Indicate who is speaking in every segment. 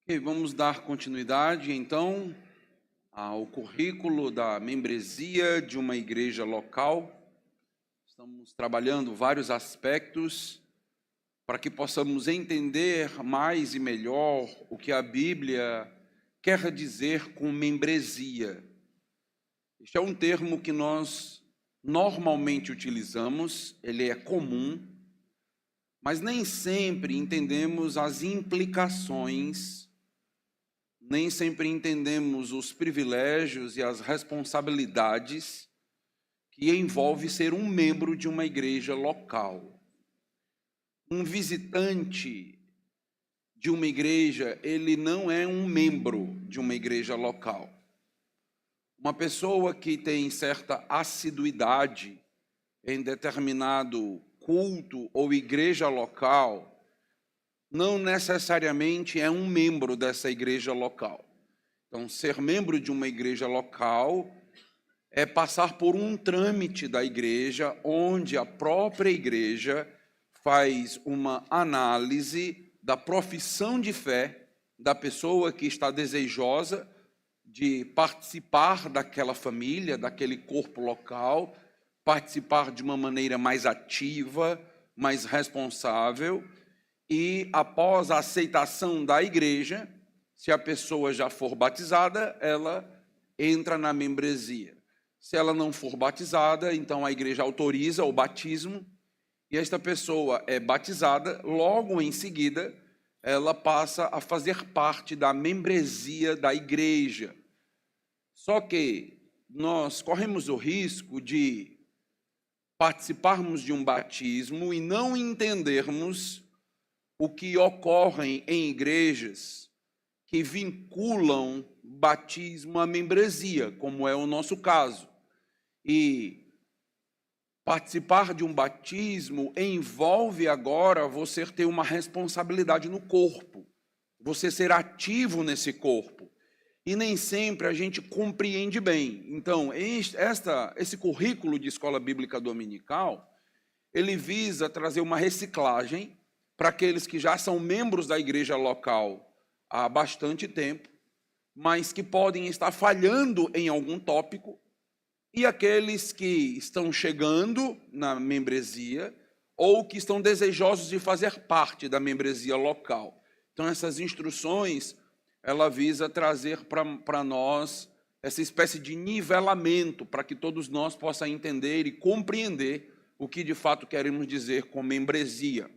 Speaker 1: Ok, vamos dar continuidade, então, ao currículo da membresia de uma igreja local. Estamos trabalhando vários aspectos para que possamos entender mais e melhor o que a Bíblia quer dizer com membresia. Este é um termo que nós normalmente utilizamos, ele é comum, mas nem sempre entendemos as implicações. Nem sempre entendemos os privilégios e as responsabilidades que envolve ser um membro de uma igreja local. Um visitante de uma igreja, ele não é um membro de uma igreja local. Uma pessoa que tem certa assiduidade em determinado culto ou igreja local, não necessariamente é um membro dessa igreja local. Então, ser membro de uma igreja local é passar por um trâmite da igreja, onde a própria igreja faz uma análise da profissão de fé da pessoa que está desejosa de participar daquela família, daquele corpo local, participar de uma maneira mais ativa, mais responsável. E após a aceitação da igreja, se a pessoa já for batizada, ela entra na membresia. Se ela não for batizada, então a igreja autoriza o batismo, e esta pessoa é batizada, logo em seguida, ela passa a fazer parte da membresia da igreja. Só que nós corremos o risco de participarmos de um batismo e não entendermos o que ocorre em igrejas que vinculam batismo à membresia, como é o nosso caso. E participar de um batismo envolve agora você ter uma responsabilidade no corpo, você ser ativo nesse corpo. E nem sempre a gente compreende bem. Então, esse currículo de escola bíblica dominical, ele visa trazer uma reciclagem para aqueles que já são membros da igreja local há bastante tempo, mas que podem estar falhando em algum tópico, e aqueles que estão chegando na membresia ou que estão desejosos de fazer parte da membresia local. Então, essas instruções, ela visa trazer para nós essa espécie de nivelamento, para que todos nós possamos entender e compreender o que de fato queremos dizer com membresia.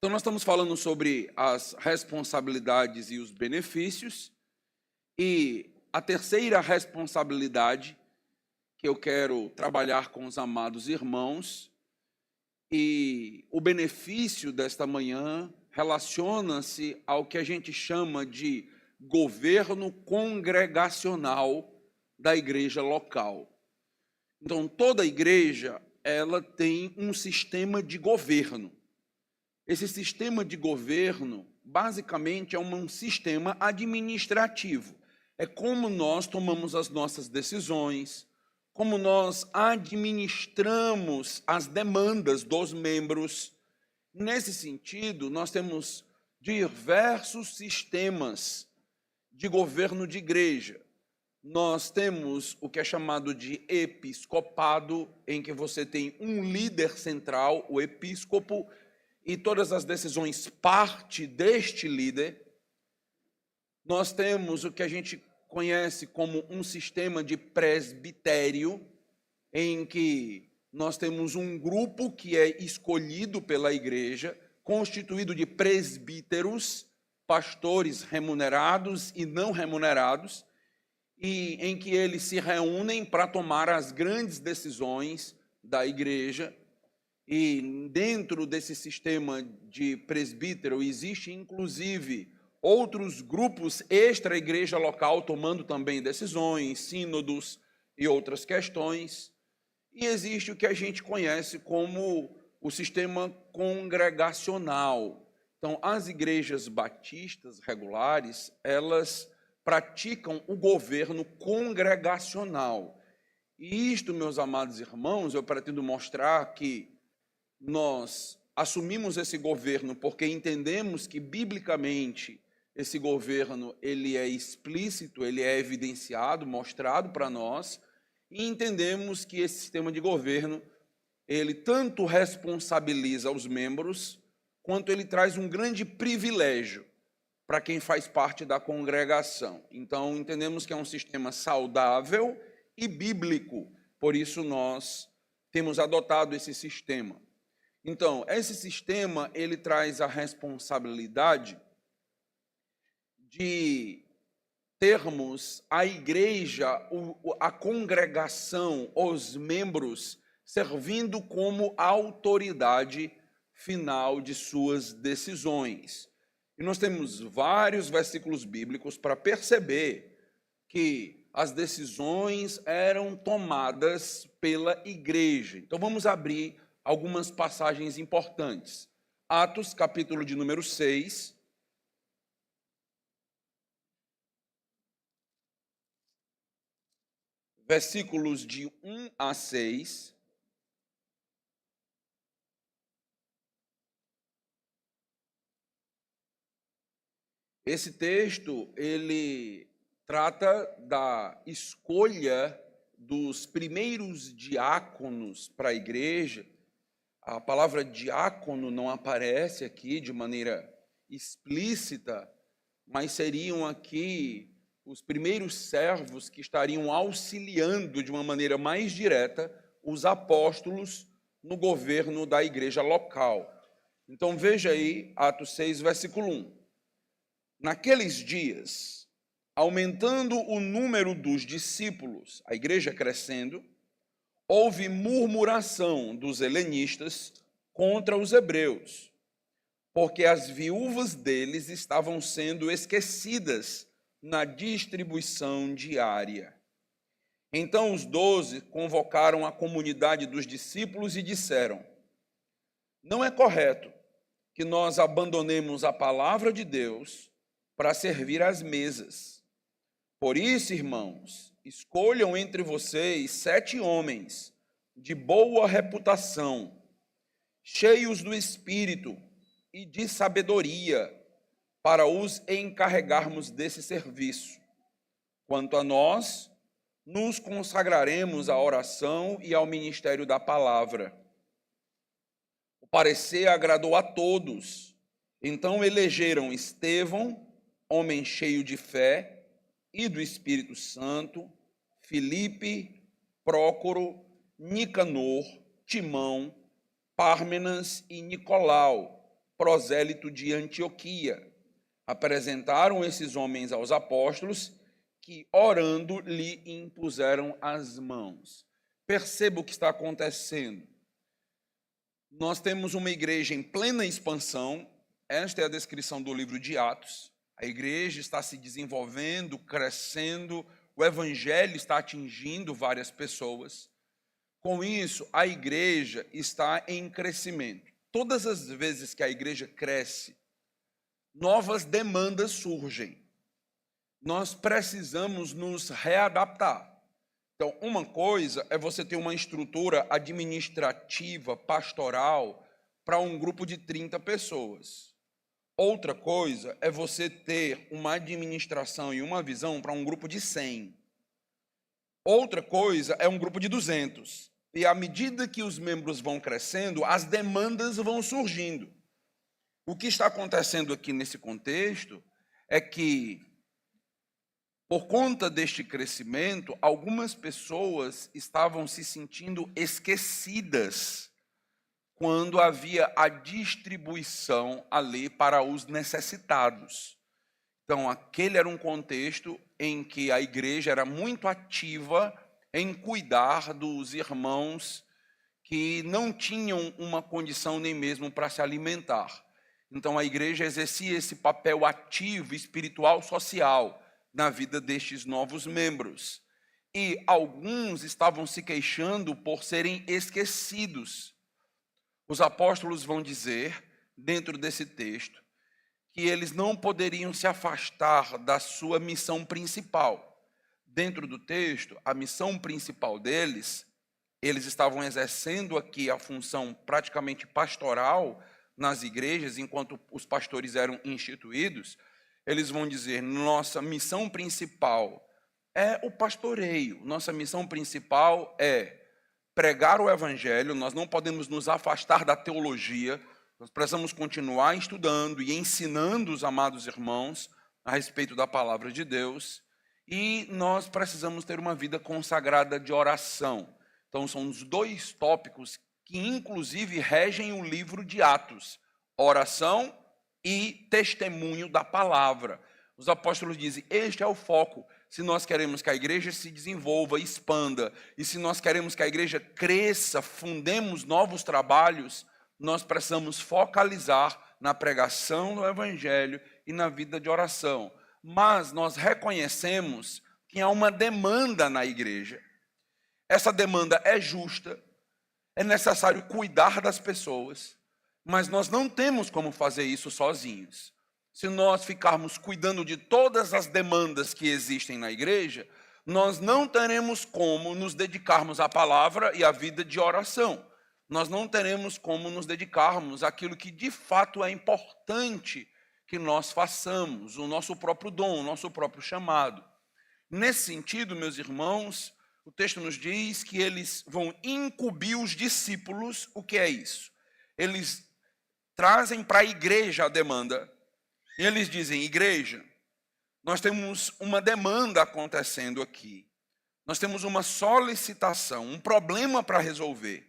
Speaker 1: Então, nós estamos falando sobre as responsabilidades e os benefícios, e a terceira responsabilidade que eu quero trabalhar com os amados irmãos, e o benefício desta manhã relaciona-se ao que a gente chama de governo congregacional da igreja local. Então, toda igreja, ela tem um sistema de governo. Esse sistema de governo, basicamente, é um sistema administrativo. É como nós tomamos as nossas decisões, como nós administramos as demandas dos membros. Nesse sentido, nós temos diversos sistemas de governo de igreja. Nós temos o que é chamado de episcopado, em que você tem um líder central, o episcopo, e todas as decisões parte deste líder. Nós temos o que a gente conhece como um sistema de presbitério, em que nós temos um grupo que é escolhido pela igreja, constituído de presbíteros, pastores remunerados e não remunerados, e em que eles se reúnem para tomar as grandes decisões da igreja. E dentro desse sistema de presbítero existe, inclusive, outros grupos extra-igreja local tomando também decisões, sínodos e outras questões. E existe o que a gente conhece como o sistema congregacional. Então, as igrejas batistas regulares, elas praticam o governo congregacional. E isto, meus amados irmãos, eu pretendo mostrar que nós assumimos esse governo porque entendemos que, biblicamente, esse governo ele é explícito, ele é evidenciado, mostrado para nós, e entendemos que esse sistema de governo ele tanto responsabiliza os membros, quanto ele traz um grande privilégio para quem faz parte da congregação. Então, entendemos que é um sistema saudável e bíblico, por isso nós temos adotado esse sistema. Então, esse sistema, ele traz a responsabilidade de termos a igreja, a congregação, os membros, servindo como autoridade final de suas decisões. E nós temos vários versículos bíblicos para perceber que as decisões eram tomadas pela igreja. Então vamos abrir algumas passagens importantes. Atos, capítulo de número 6. Versículos de 1 a 6. Esse texto, ele trata da escolha dos primeiros diáconos para a igreja. A palavra diácono não aparece aqui de maneira explícita, mas seriam aqui os primeiros servos que estariam auxiliando de uma maneira mais direta os apóstolos no governo da igreja local. Então veja aí, Atos 6, versículo 1. Naqueles dias, aumentando o número dos discípulos, a igreja crescendo, houve murmuração dos helenistas contra os hebreus, porque as viúvas deles estavam sendo esquecidas na distribuição diária. Então os 12 convocaram a comunidade dos discípulos e disseram: não é correto que nós abandonemos a palavra de Deus para servir às mesas. Por isso, irmãos, escolham entre vocês 7 homens de boa reputação, cheios do Espírito e de sabedoria, para os encarregarmos desse serviço. Quanto a nós, nos consagraremos à oração e ao ministério da palavra. O parecer agradou a todos. Então elegeram Estevão, homem cheio de fé e do Espírito Santo, Filipe, Prócoro, Nicanor, Timão, Pármenas e Nicolau, prosélito de Antioquia. Apresentaram esses homens aos apóstolos, que, orando, lhe impuseram as mãos. Perceba o que está acontecendo. Nós temos uma igreja em plena expansão. Esta é a descrição do livro de Atos. A igreja está se desenvolvendo, crescendo, o evangelho está atingindo várias pessoas. Com isso, a igreja está em crescimento. Todas as vezes que a igreja cresce, novas demandas surgem. Nós precisamos nos readaptar. Então, uma coisa é você ter uma estrutura administrativa, pastoral, para um grupo de 30 pessoas. Outra coisa é você ter uma administração e uma visão para um grupo de 100. Outra coisa é um grupo de 200. E à medida que os membros vão crescendo, as demandas vão surgindo. O que está acontecendo aqui nesse contexto é que, por conta deste crescimento, algumas pessoas estavam se sentindo esquecidas quando havia a distribuição ali para os necessitados. Então, aquele era um contexto em que a igreja era muito ativa em cuidar dos irmãos que não tinham uma condição nem mesmo para se alimentar. Então, a igreja exercia esse papel ativo, espiritual, social, na vida destes novos membros. E alguns estavam se queixando por serem esquecidos. Os apóstolos vão dizer, dentro desse texto, que eles não poderiam se afastar da sua missão principal. Dentro do texto, a missão principal deles, eles estavam exercendo aqui a função praticamente pastoral nas igrejas, enquanto os pastores eram instituídos. eles vão dizer: nossa missão principal é o pastoreio, nossa missão principal é pregar o evangelho, nós não podemos nos afastar da teologia, nós precisamos continuar estudando e ensinando os amados irmãos a respeito da palavra de Deus, e nós precisamos ter uma vida consagrada de oração. Então são os dois tópicos que inclusive regem o livro de Atos: oração e testemunho da palavra. Os apóstolos dizem: este é o foco. Se nós queremos que a igreja se desenvolva, expanda, e se nós queremos que a igreja cresça, fundemos novos trabalhos, nós precisamos focalizar na pregação do evangelho e na vida de oração. Mas nós reconhecemos que há uma demanda na igreja. Essa demanda é justa, é necessário cuidar das pessoas, mas nós não temos como fazer isso sozinhos. Se nós ficarmos cuidando de todas as demandas que existem na igreja, nós não teremos como nos dedicarmos à palavra e à vida de oração. Nós não teremos como nos dedicarmos àquilo que de fato é importante que nós façamos, o nosso próprio dom, o nosso próprio chamado. Nesse sentido, meus irmãos, o texto nos diz que eles vão incumbir os discípulos. O que é isso? Eles trazem para a igreja a demanda. E eles dizem: igreja, nós temos uma demanda acontecendo aqui. Nós temos uma solicitação, um problema para resolver.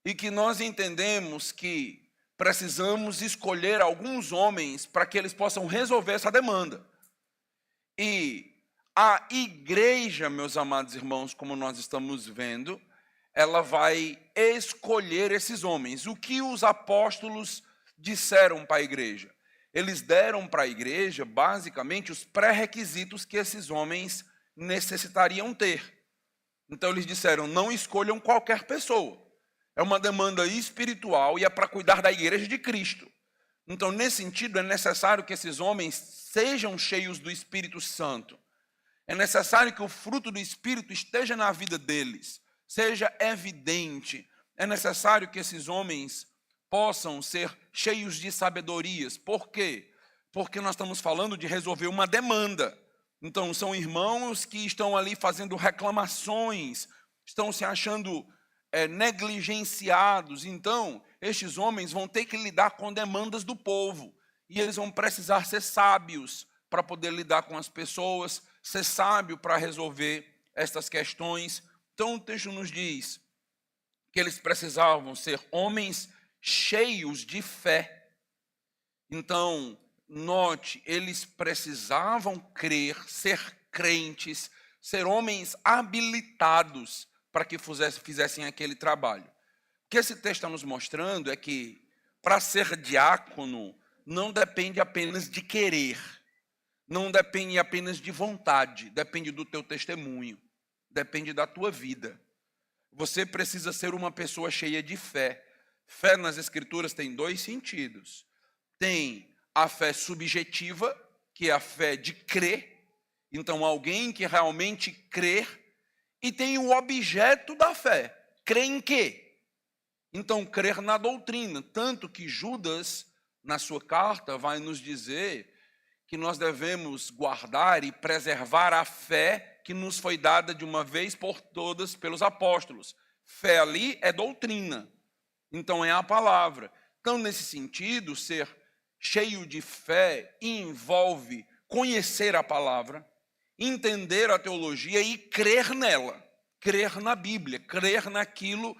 Speaker 1: E que nós entendemos que precisamos escolher alguns homens para que eles possam resolver essa demanda. E a igreja, meus amados irmãos, como nós estamos vendo, ela vai escolher esses homens. O que os apóstolos disseram para a igreja? Eles deram para a igreja, basicamente, os pré-requisitos que esses homens necessitariam ter. Então, eles disseram: não escolham qualquer pessoa. É uma demanda espiritual e é para cuidar da igreja de Cristo. Então, nesse sentido, é necessário que esses homens sejam cheios do Espírito Santo. É necessário que o fruto do Espírito esteja na vida deles, seja evidente. É necessário que esses homens possam ser cheios de sabedorias. Por quê? Porque nós estamos falando de resolver uma demanda. Então, são irmãos que estão ali fazendo reclamações, estão se achando negligenciados. Então, estes homens vão ter que lidar com demandas do povo. E eles vão precisar ser sábios para poder lidar com as pessoas, ser sábio para resolver estas questões. Então, o texto nos diz que eles precisavam ser homens cheios de fé. Então, note, eles precisavam crer, ser crentes, ser homens habilitados para que fizessem aquele trabalho. O que esse texto está nos mostrando é que, para ser diácono, não depende apenas de querer, não depende apenas de vontade, depende do teu testemunho, depende da tua vida. Você precisa ser uma pessoa cheia de fé. Fé nas Escrituras tem dois sentidos. Tem a fé subjetiva, que é a fé de crer. Então, alguém que realmente crê. E tem o objeto da fé. Crer em quê? Então, crer na doutrina. Tanto que Judas, na sua carta, vai nos dizer que nós devemos guardar e preservar a fé que nos foi dada de uma vez por todas pelos apóstolos. Fé ali é doutrina. Então, é a palavra. Então, nesse sentido, ser cheio de fé envolve conhecer a palavra, entender a teologia e crer nela, crer na Bíblia, crer naquilo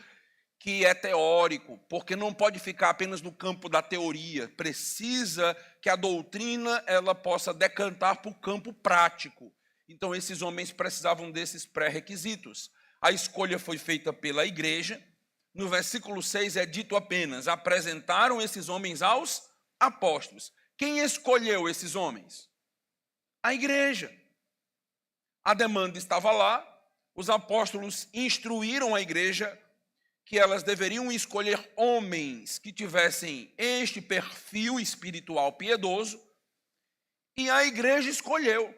Speaker 1: que é teórico, porque não pode ficar apenas no campo da teoria, precisa que a doutrina ela possa decantar para o campo prático. Então, esses homens precisavam desses pré-requisitos. A escolha foi feita pela igreja. No versículo 6 é dito apenas: apresentaram esses homens aos apóstolos. Quem escolheu esses homens? A igreja. A demanda estava lá, os apóstolos instruíram a igreja que elas deveriam escolher homens que tivessem este perfil espiritual piedoso, e a igreja escolheu.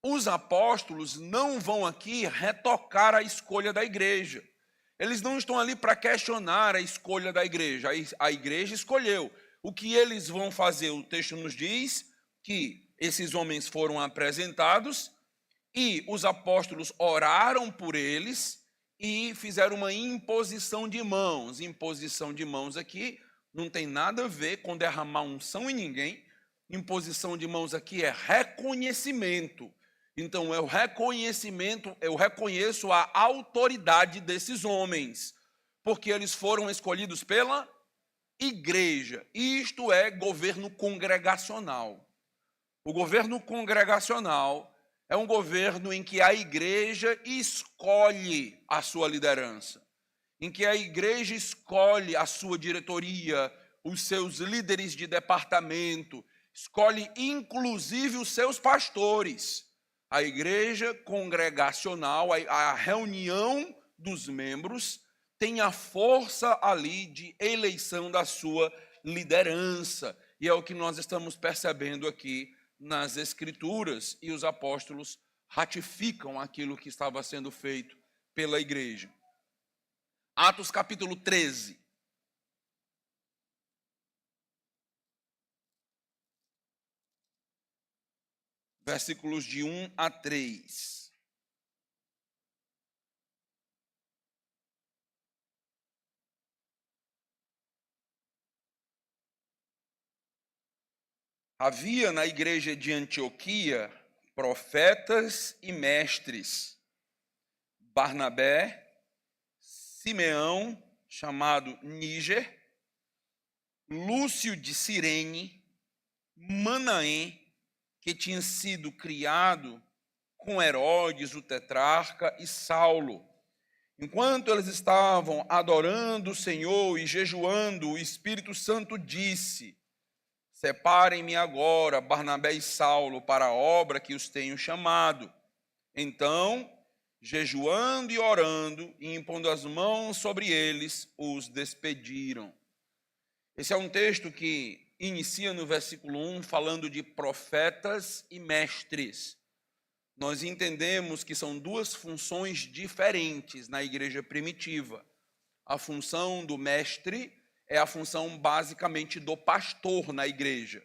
Speaker 1: Os apóstolos não vão aqui retocar a escolha da igreja. Eles não estão ali para questionar a escolha da igreja. A igreja escolheu. O que eles vão fazer, o texto nos diz,
Speaker 2: que esses homens foram apresentados e os apóstolos oraram por eles e fizeram uma imposição de mãos. Imposição de mãos aqui não tem nada a ver com derramar unção em ninguém. Imposição de mãos aqui é reconhecimento. Então, é o reconhecimento, eu reconheço a autoridade desses homens, porque eles foram escolhidos pela igreja. Isto é governo congregacional. O governo congregacional é um governo em que a igreja escolhe a sua liderança, em que a igreja escolhe a sua diretoria, os seus líderes de departamento, escolhe inclusive os seus pastores. A igreja congregacional, a reunião dos membros, tem a força ali de eleição da sua liderança. E é o que nós estamos percebendo aqui nas Escrituras, e os apóstolos ratificam aquilo que estava sendo feito pela igreja. Atos capítulo 13. Versículos de 1 a 3. Havia na igreja de Antioquia profetas e mestres: Barnabé, Simeão, chamado Níger, Lúcio de Cirene, Manaém, que tinha sido criado com Herodes, o tetrarca, e Saulo. Enquanto eles estavam adorando o Senhor e jejuando, o Espírito Santo disse: separem-me agora, Barnabé e Saulo, para a obra que os tenho chamado. Então, jejuando e orando, e impondo as mãos sobre eles, os despediram. Esse é um texto que inicia no versículo 1, falando de profetas e mestres. Nós entendemos que são duas funções diferentes na igreja primitiva. A função do mestre é a função basicamente do pastor na igreja.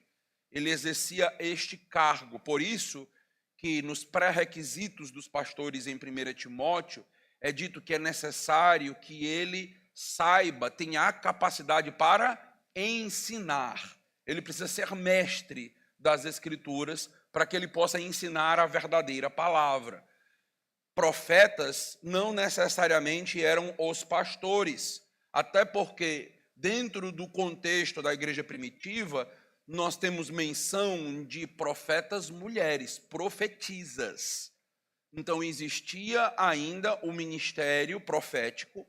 Speaker 2: Ele exercia este cargo, por isso que nos pré-requisitos dos pastores em 1 Timóteo, é dito que é necessário que ele saiba, tenha a capacidade para ensinar. Ele precisa ser mestre das Escrituras para que ele possa ensinar a verdadeira palavra. Profetas não necessariamente eram os pastores, até porque dentro do contexto da igreja primitiva, nós temos menção de profetas mulheres, profetisas. Então existia ainda o ministério profético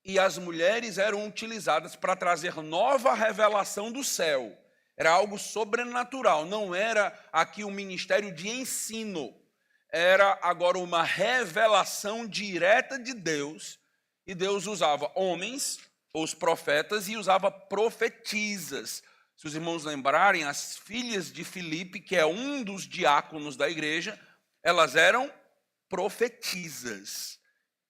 Speaker 2: e as mulheres eram utilizadas para trazer nova revelação do céu. Era algo sobrenatural, não era aqui um ministério de ensino. Era agora uma revelação direta de Deus, e Deus usava homens, os profetas, e usava profetisas. Se os irmãos lembrarem, as filhas de Filipe, que é um dos diáconos da igreja, elas eram profetisas.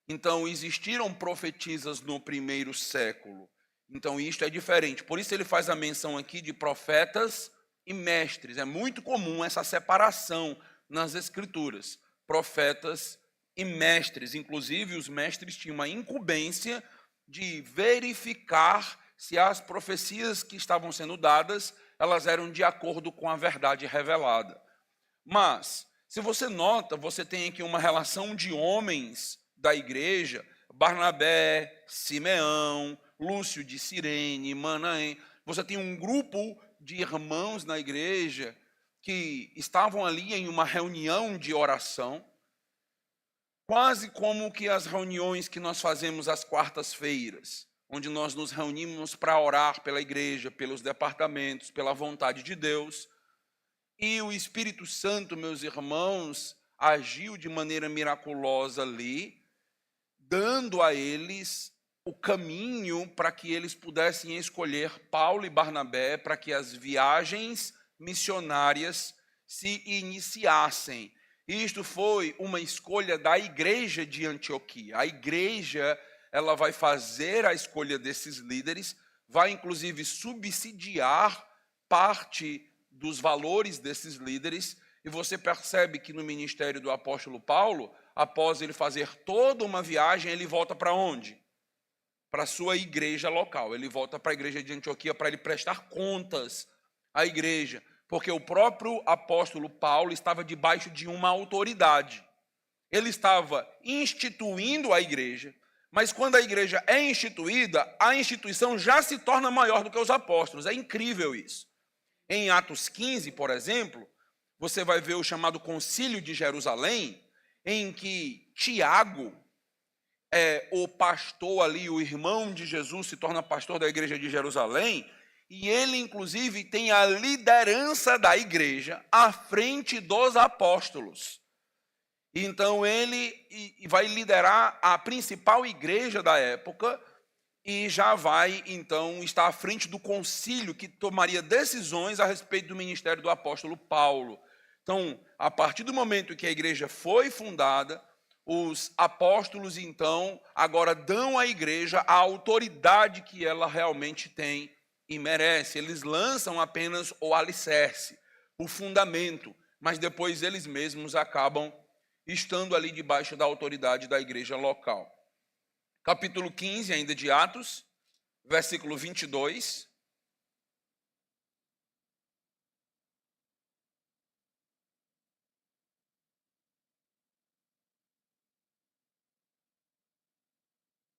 Speaker 2: Então, existiram profetisas no primeiro século. Então, isto é diferente. Por isso ele faz a menção aqui de profetas e mestres. É muito comum essa separação nas Escrituras. Profetas e mestres. Inclusive, os mestres tinham uma incumbência de verificar se as profecias que estavam sendo dadas, elas eram de acordo com a verdade revelada. Mas, se você nota, você tem aqui uma relação de homens da igreja: Barnabé, Simeão, Lúcio de Cirene, Manaém. Você tem um grupo de irmãos na igreja que estavam ali em uma reunião de oração, quase como que as reuniões que nós fazemos às quartas-feiras, onde nós nos reunimos para orar pela igreja, pelos departamentos, pela vontade de Deus. E o Espírito Santo, meus irmãos, agiu de maneira miraculosa ali, dando a eles o caminho para que eles pudessem escolher Paulo e Barnabé para que as viagens missionárias se iniciassem. Isto foi uma escolha da igreja de Antioquia. A igreja, ela vai fazer a escolha desses líderes, vai inclusive subsidiar parte dos valores desses líderes, e você percebe que no ministério do apóstolo Paulo, após ele fazer toda uma viagem, ele volta para onde? Para a sua igreja local. Ele volta para a igreja de Antioquia para ele prestar contas à igreja, porque o próprio apóstolo Paulo estava debaixo de uma autoridade. Ele estava instituindo a igreja, mas quando a igreja é instituída, a instituição já se torna maior do que os apóstolos. É incrível isso. Em Atos 15, por exemplo, você vai ver o chamado Concílio de Jerusalém, em que Tiago, o pastor ali, o irmão de Jesus, se torna pastor da igreja de Jerusalém, e ele, inclusive, tem a liderança da igreja à frente dos apóstolos. Então, ele vai liderar a principal igreja da época e já vai, então, estar à frente do concílio que tomaria decisões a respeito do ministério do apóstolo Paulo. Então, a partir do momento que a igreja foi fundada, os apóstolos, então, agora dão à igreja a autoridade que ela realmente tem e merece. Eles lançam apenas o alicerce, o fundamento, mas depois eles mesmos acabam estando ali debaixo da autoridade da igreja local. Capítulo 15, ainda de Atos, versículo 22.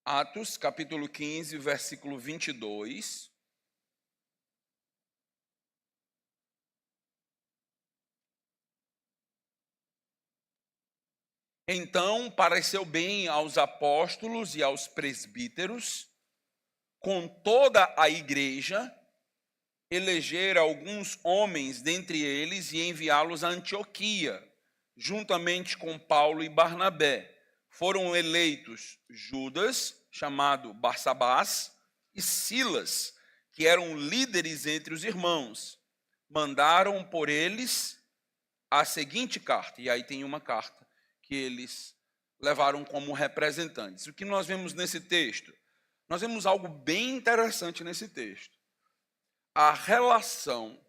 Speaker 2: Atos, capítulo 15, versículo 22. Então pareceu bem aos apóstolos e aos presbíteros, com toda a igreja, eleger alguns homens dentre eles e enviá-los a Antioquia, juntamente com Paulo e Barnabé. Foram eleitos Judas, chamado Barsabás, e Silas, que eram líderes entre os irmãos. Mandaram por eles a seguinte carta, e aí tem uma carta que eles levaram como representantes. O que nós vemos nesse texto? Nós vemos algo bem interessante nesse texto. A relação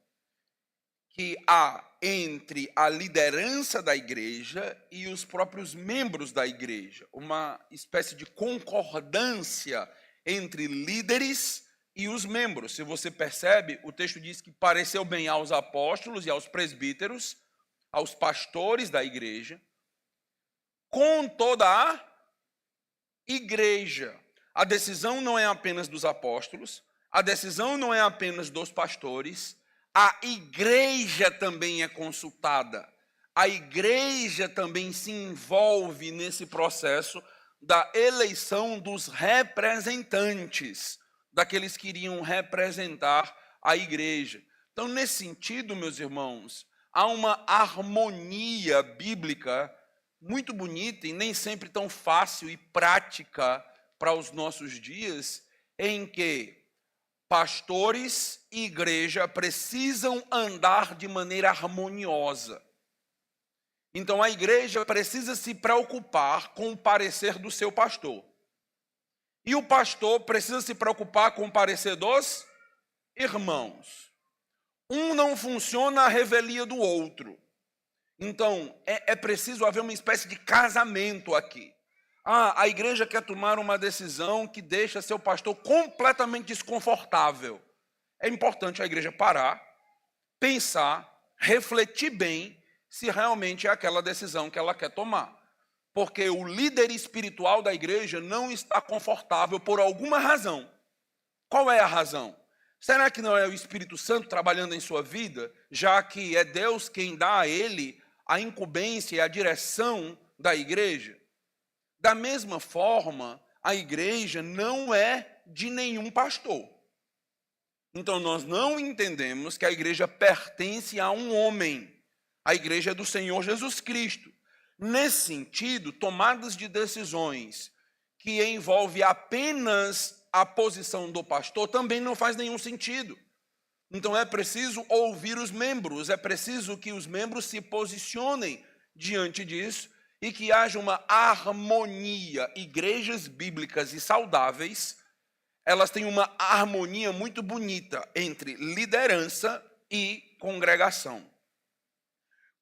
Speaker 2: que há entre a liderança da igreja e os próprios membros da igreja. Uma espécie de concordância entre líderes e os membros. Se você percebe, o texto diz que pareceu bem aos apóstolos e aos presbíteros, aos pastores da igreja, com toda a igreja. A decisão não é apenas dos apóstolos, a decisão não é apenas dos pastores, a igreja também é consultada. A igreja também se envolve nesse processo da eleição dos representantes, daqueles que iriam representar a igreja. Então, nesse sentido, meus irmãos, há uma harmonia bíblica muito bonita e nem sempre tão fácil e prática para os nossos dias, em que pastores e igreja precisam andar de maneira harmoniosa. Então a igreja precisa se preocupar com o parecer do seu pastor. E o pastor precisa se preocupar com o parecer dos irmãos. Um não funciona à revelia do outro. Então, é preciso haver uma espécie de casamento aqui. A igreja quer tomar uma decisão que deixa seu pastor completamente desconfortável. É importante a igreja parar, pensar, refletir bem se realmente é aquela decisão que ela quer tomar. Porque o líder espiritual da igreja não está confortável por alguma razão. Qual é a razão? Será que não é o Espírito Santo trabalhando em sua vida, já que é Deus quem dá a ele a incumbência e a direção da igreja? Da mesma forma, a igreja não é de nenhum pastor. Então, nós não entendemos que a igreja pertence a um homem. A igreja é do Senhor Jesus Cristo. Nesse sentido, tomadas de decisões que envolvem apenas a posição do pastor também não faz nenhum sentido. Então, é preciso ouvir os membros, é preciso que os membros se posicionem diante disso e que haja uma harmonia. Igrejas bíblicas e saudáveis, elas têm uma harmonia muito bonita entre liderança e congregação.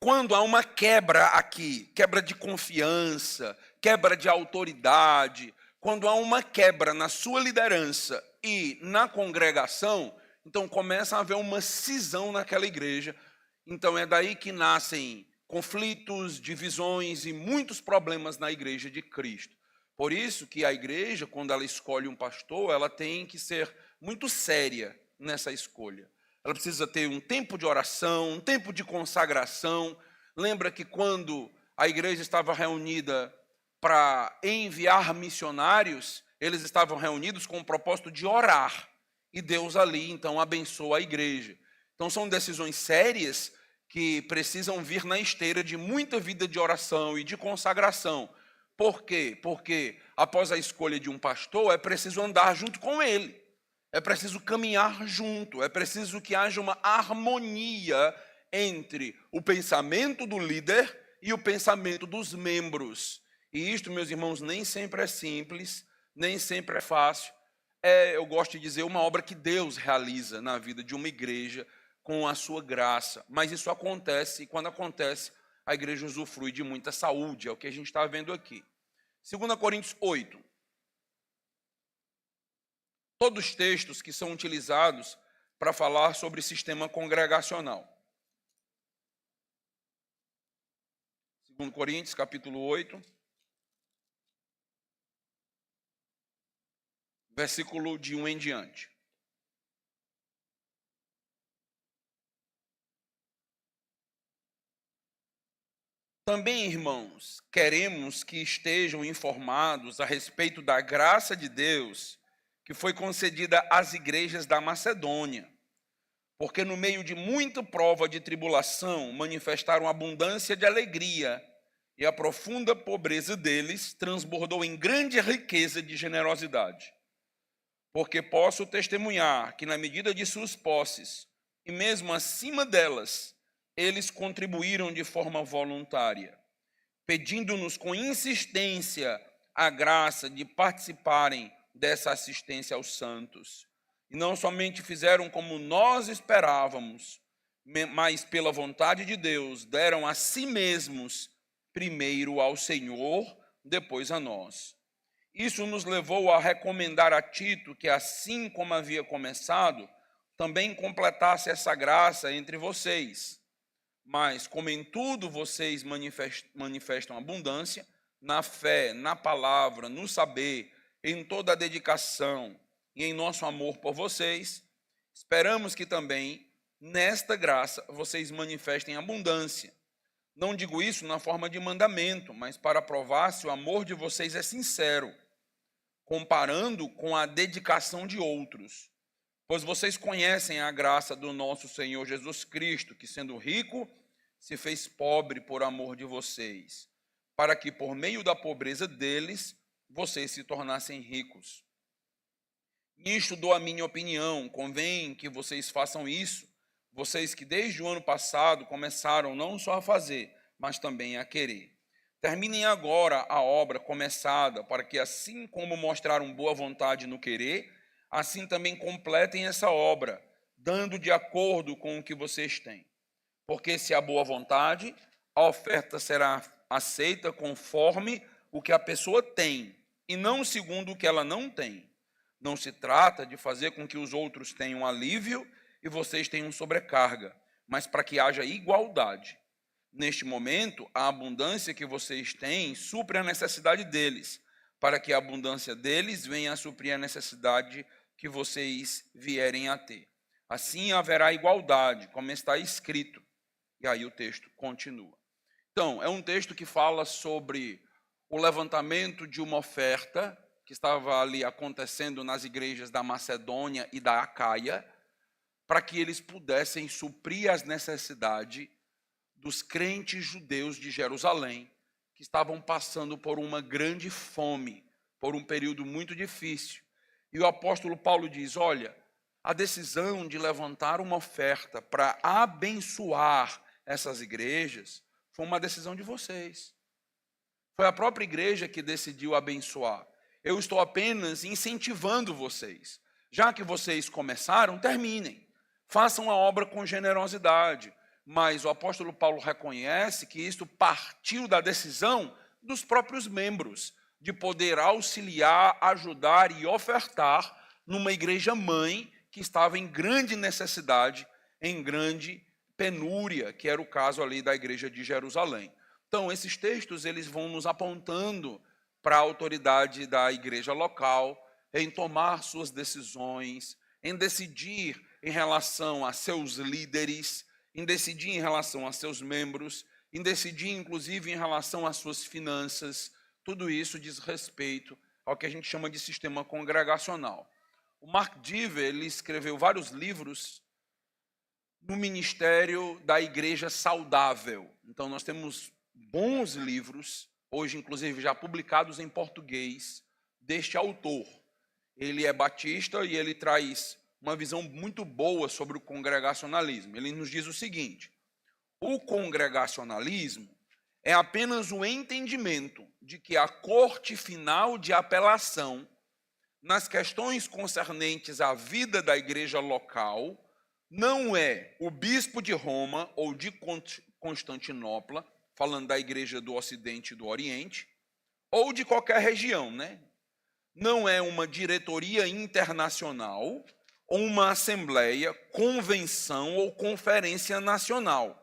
Speaker 2: Quando há uma quebra aqui, quebra de confiança, quebra de autoridade, quando há uma quebra na sua liderança e na congregação, então começa a haver uma cisão naquela igreja. Então é daí que nascem conflitos, divisões e muitos problemas na igreja de Cristo. Por isso que a igreja, quando ela escolhe um pastor, ela tem que ser muito séria nessa escolha. Ela precisa ter um tempo de oração, um tempo de consagração. Lembra que quando a igreja estava reunida para enviar missionários, eles estavam reunidos com o propósito de orar. E Deus ali, então, abençoa a igreja. Então, são decisões sérias que precisam vir na esteira de muita vida de oração e de consagração. Por quê? Porque após a escolha de um pastor, é preciso andar junto com ele. É preciso caminhar junto, é preciso que haja uma harmonia entre o pensamento do líder e o pensamento dos membros. E isto, meus irmãos, nem sempre é simples, nem sempre é fácil. Eu gosto de dizer, uma obra que Deus realiza na vida de uma igreja com a sua graça. Mas isso acontece, e quando acontece, a igreja usufrui de muita saúde, é o que a gente está vendo aqui. 2 Coríntios 8. Todos os textos que são utilizados para falar sobre sistema congregacional. 2 Coríntios, capítulo 8, versículo de 1 em diante. Também, irmãos, queremos que estejam informados a respeito da graça de Deus que foi concedida às igrejas da Macedônia, porque no meio de muita prova de tribulação manifestaram abundância de alegria, e a profunda pobreza deles transbordou em grande riqueza de generosidade. Porque posso testemunhar que na medida de suas posses, e mesmo acima delas, eles contribuíram de forma voluntária, pedindo-nos com insistência a graça de participarem dessa assistência aos santos. E não somente fizeram como nós esperávamos, mas pela vontade de Deus, deram a si mesmos, primeiro ao Senhor, depois a nós. Isso nos levou a recomendar a Tito que, assim como havia começado, também completasse essa graça entre vocês. Mas, como em tudo vocês manifestam abundância, na fé, na palavra, no saber, em toda a dedicação e em nosso amor por vocês, esperamos que também, nesta graça, vocês manifestem abundância. Não digo isso na forma de mandamento, mas para provar se o amor de vocês é sincero, comparando com a dedicação de outros. Pois vocês conhecem a graça do nosso Senhor Jesus Cristo, que sendo rico, se fez pobre por amor de vocês, para que por meio da pobreza deles, vocês se tornassem ricos. Nisto dou a minha opinião, convém que vocês façam isso, vocês que desde o ano passado começaram não só a fazer, mas também a querer. Terminem agora a obra começada, para que assim como mostraram boa vontade no querer, assim também completem essa obra, dando de acordo com o que vocês têm. Porque se há boa vontade, a oferta será aceita conforme o que a pessoa tem, e não segundo o que ela não tem. Não se trata de fazer com que os outros tenham alívio e vocês tenham sobrecarga, mas para que haja igualdade. Neste momento, a abundância que vocês têm supre a necessidade deles, para que a abundância deles venha a suprir a necessidade que vocês vierem a ter. Assim haverá igualdade, como está escrito. E aí o texto continua. Então, é um texto que fala sobre o levantamento de uma oferta que estava ali acontecendo nas igrejas da Macedônia e da Acaia, para que eles pudessem suprir as necessidades dos crentes judeus de Jerusalém, que estavam passando por uma grande fome, por um período muito difícil. E o apóstolo Paulo diz, olha, a decisão de levantar uma oferta para abençoar essas igrejas foi uma decisão de vocês. Foi a própria igreja que decidiu abençoar. Eu estou apenas incentivando vocês. Já que vocês começaram, terminem. façam a obra com generosidade. Mas o apóstolo Paulo reconhece que isso partiu da decisão dos próprios membros, de poder auxiliar, ajudar e ofertar numa igreja mãe que estava em grande necessidade, em grande penúria, que era o caso ali da igreja de Jerusalém. Então, esses textos eles vão nos apontando para a autoridade da igreja local, em tomar suas decisões, em decidir em relação a seus líderes, em decidir em relação a seus membros, em decidir inclusive em relação às suas finanças. Tudo isso diz respeito ao que a gente chama de sistema congregacional. O Mark Dever ele escreveu vários livros no ministério da igreja saudável. Então nós temos bons livros, hoje inclusive já publicados em português, deste autor. Ele é batista e ele traz uma visão muito boa sobre o congregacionalismo. Ele nos diz o seguinte: o congregacionalismo é apenas o entendimento de que a corte final de apelação nas questões concernentes à vida da igreja local não é o bispo de Roma ou de Constantinopla, falando da igreja do Ocidente e do Oriente, ou de qualquer região, né? Não é uma diretoria internacional, ou uma assembleia, convenção ou conferência nacional.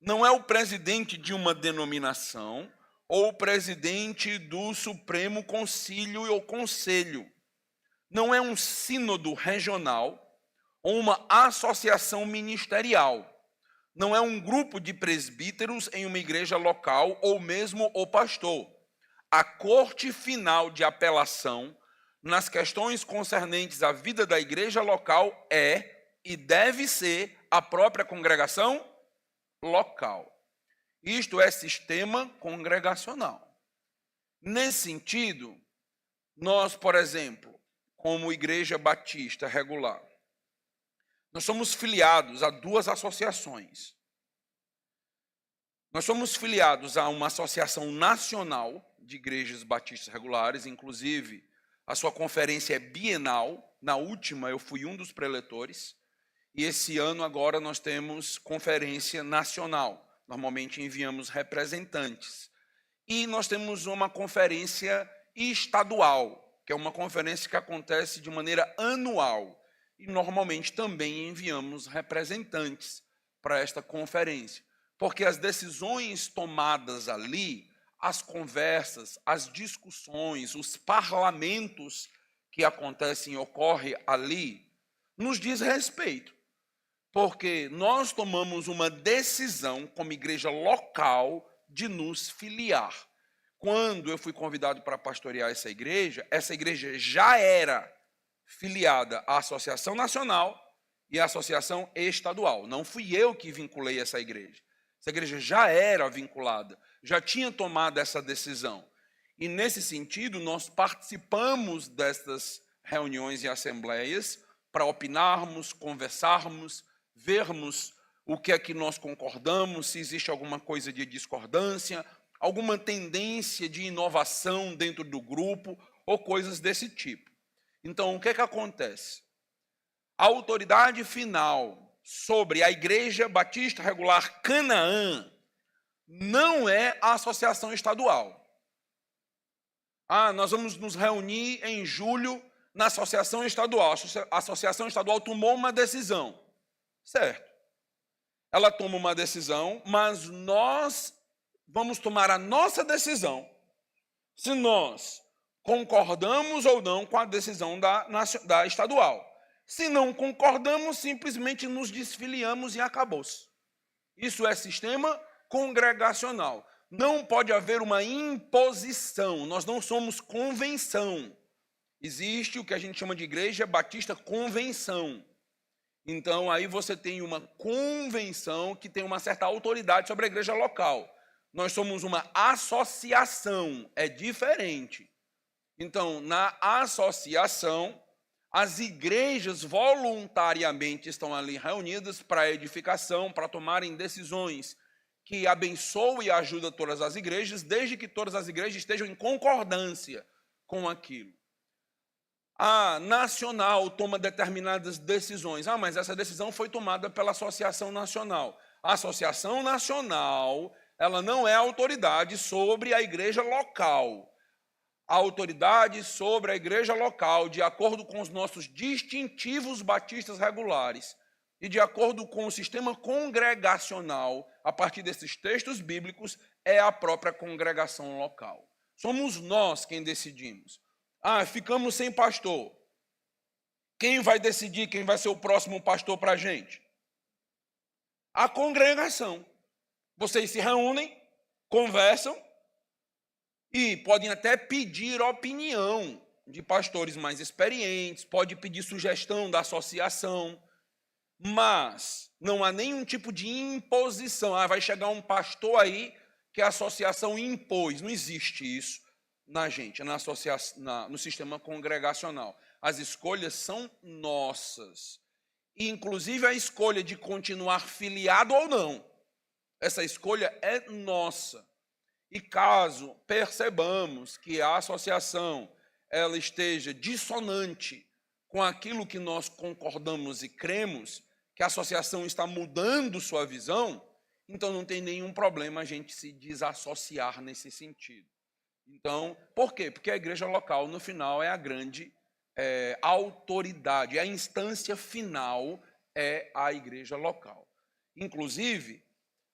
Speaker 2: Não é o presidente de uma denominação ou o presidente do Supremo Concílio ou Conselho. Não é um sínodo regional ou uma associação ministerial. Não é um grupo de presbíteros em uma igreja local ou mesmo o pastor. A corte final de apelação nas questões concernentes à vida da igreja local é e deve ser a própria congregação local. Isto é sistema congregacional. Nesse sentido, nós, por exemplo, como Igreja Batista Regular, nós somos filiados a duas associações. Nós somos filiados a uma associação nacional de igrejas batistas regulares, inclusive a sua conferência é bienal. Na última eu fui um dos preletores. E esse ano agora nós temos conferência nacional. Normalmente enviamos representantes. E nós temos uma conferência estadual, que é uma conferência que acontece de maneira anual. E normalmente também enviamos representantes para esta conferência. Porque as decisões tomadas ali, as conversas, as discussões, os parlamentos que acontecem e ocorrem ali, nos diz respeito. Porque nós tomamos uma decisão como igreja local de nos filiar. Quando eu fui convidado para pastorear essa igreja já era filiada à Associação Nacional e à Associação Estadual. Não fui eu que vinculei essa igreja. Essa igreja já era vinculada, já tinha tomado essa decisão. E, nesse sentido, nós participamos destas reuniões e assembleias para opinarmos, conversarmos, vermos o que é que nós concordamos, se existe alguma coisa de discordância, alguma tendência de inovação dentro do grupo ou coisas desse tipo. Então, o que é que acontece? A autoridade final sobre a Igreja Batista Regular Canaã não é a associação estadual. Nós vamos nos reunir em julho na associação estadual. A associação estadual tomou uma decisão. Certo. Ela toma uma decisão, mas nós vamos tomar a nossa decisão se nós concordamos ou não com a decisão da estadual. Se não concordamos, simplesmente nos desfiliamos e acabou-se. Isso é sistema congregacional. Não pode haver uma imposição. Nós não somos convenção. Existe o que a gente chama de Igreja Batista Convenção. Então, aí você tem uma convenção que tem uma certa autoridade sobre a igreja local. Nós somos uma associação, é diferente. Então, na associação, as igrejas voluntariamente estão ali reunidas para edificação, para tomarem decisões que abençoem e ajudem todas as igrejas, desde que todas as igrejas estejam em concordância com aquilo. A nacional toma determinadas decisões. Ah, mas essa decisão foi tomada pela Associação Nacional. A Associação Nacional, ela não é autoridade sobre a igreja local. A autoridade sobre a igreja local, de acordo com os nossos distintivos batistas regulares e de acordo com o sistema congregacional, a partir desses textos bíblicos, é a própria congregação local. Somos nós quem decidimos. Ah, ficamos sem pastor. Quem vai decidir quem vai ser o próximo pastor para a gente? A congregação. Vocês se reúnem, conversam e podem até pedir opinião de pastores mais experientes, pode pedir sugestão da associação, mas não há nenhum tipo de imposição. Ah, vai chegar um pastor aí que a associação impôs. Não existe isso na gente, no sistema congregacional. As escolhas são nossas. E, inclusive, a escolha de continuar filiado ou não. Essa escolha é nossa. E caso percebamos que a associação ela esteja dissonante com aquilo que nós concordamos e cremos, que a associação está mudando sua visão, então não tem nenhum problema a gente se desassociar nesse sentido. Então, por quê? Porque a igreja local, no final, é a grande autoridade, a instância final é a igreja local. Inclusive,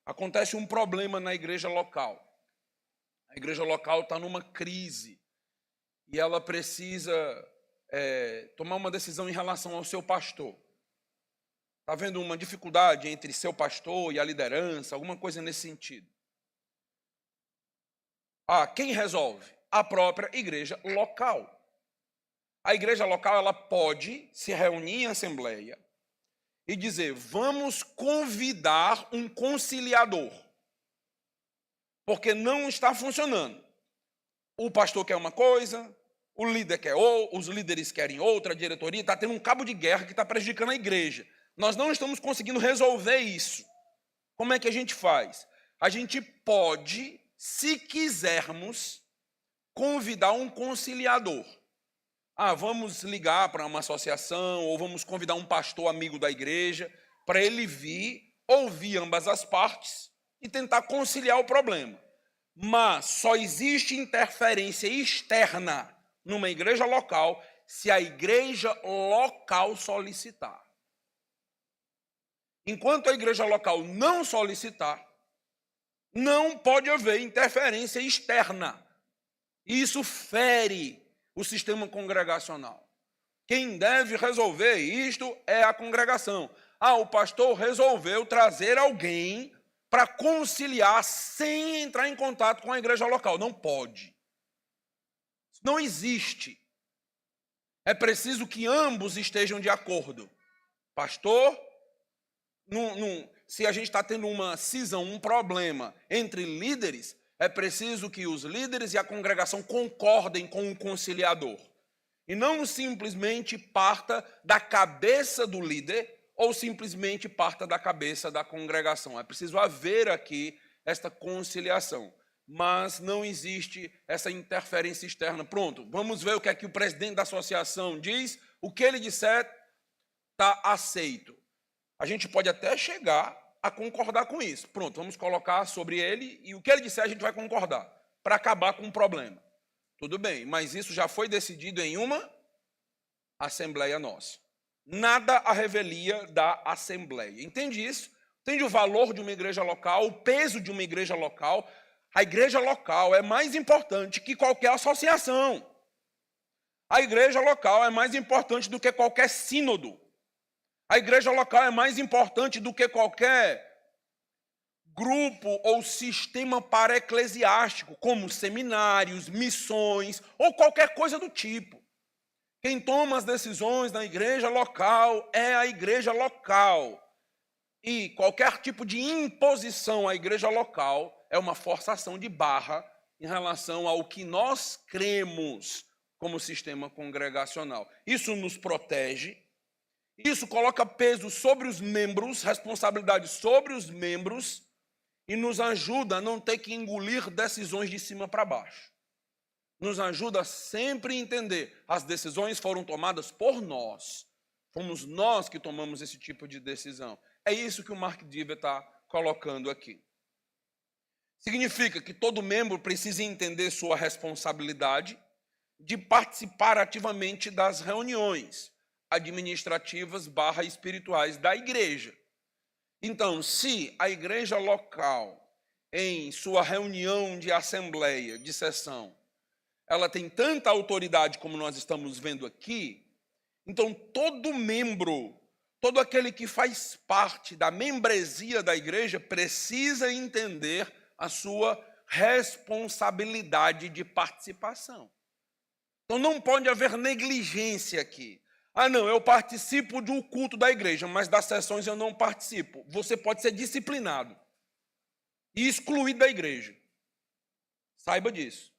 Speaker 2: acontece um problema na igreja local. A igreja local está numa crise e ela precisa tomar uma decisão em relação ao seu pastor. Está havendo uma dificuldade entre seu pastor e a liderança, alguma coisa nesse sentido. Ah, quem resolve? A própria igreja local. A igreja local ela pode se reunir em assembleia e dizer, vamos convidar um conciliador, porque não está funcionando. O pastor quer uma coisa, o líder quer outra, os líderes querem outra, a diretoria está tendo um cabo de guerra que está prejudicando a igreja. Nós não estamos conseguindo resolver isso. Como é que a gente faz? A gente pode, se quisermos, convidar um conciliador. Ah, vamos ligar para uma associação ou vamos convidar um pastor amigo da igreja para ele vir, ouvir ambas as partes e tentar conciliar o problema. Mas só existe interferência externa numa igreja local se a igreja local solicitar. Enquanto a igreja local não solicitar, não pode haver interferência externa. Isso fere o sistema congregacional. Quem deve resolver isto é a congregação. Ah, o pastor resolveu trazer alguém para conciliar sem entrar em contato com a igreja local. Não pode. Não existe. É preciso que ambos estejam de acordo. Pastor, se a gente está tendo uma cisão, um problema entre líderes, é preciso que os líderes e a congregação concordem com o conciliador. E não simplesmente parta da cabeça do líder ou simplesmente parta da cabeça da congregação. É preciso haver aqui esta conciliação. Mas não existe essa interferência externa. Pronto, vamos ver o que é que o presidente da associação diz. O que ele disser está aceito. A gente pode até chegar a concordar com isso. Pronto, vamos colocar sobre ele e o que ele disser a gente vai concordar, para acabar com o problema. Tudo bem, mas isso já foi decidido em uma assembleia nossa. Nada a revelia da assembleia. Entende isso? Entende o valor de uma igreja local, o peso de uma igreja local? A igreja local é mais importante que qualquer associação. A igreja local é mais importante do que qualquer sínodo. A igreja local é mais importante do que qualquer grupo ou sistema para-eclesiástico, como seminários, missões ou qualquer coisa do tipo. Quem toma as decisões na igreja local é a igreja local. E qualquer tipo de imposição à igreja local é uma forçação de barra em relação ao que nós cremos como sistema congregacional. Isso nos protege. Isso coloca peso sobre os membros, responsabilidade sobre os membros e nos ajuda a não ter que engolir decisões de cima para baixo. nos ajuda a sempre entender. As decisões foram tomadas por nós. Fomos nós que tomamos esse tipo de decisão. É isso que o Mark Dever está colocando aqui. Significa que todo membro precisa entender sua responsabilidade de participar ativamente das reuniões administrativas / espirituais da igreja. Então, se a igreja local, em sua reunião de assembleia, de sessão, ela tem tanta autoridade como nós estamos vendo aqui, então todo membro, todo aquele que faz parte da membresia da igreja precisa entender a sua responsabilidade de participação. Então não pode haver negligência aqui. Ah, não, eu participo do culto da igreja, mas das sessões eu não participo. Você pode ser disciplinado e excluído da igreja. Saiba disso.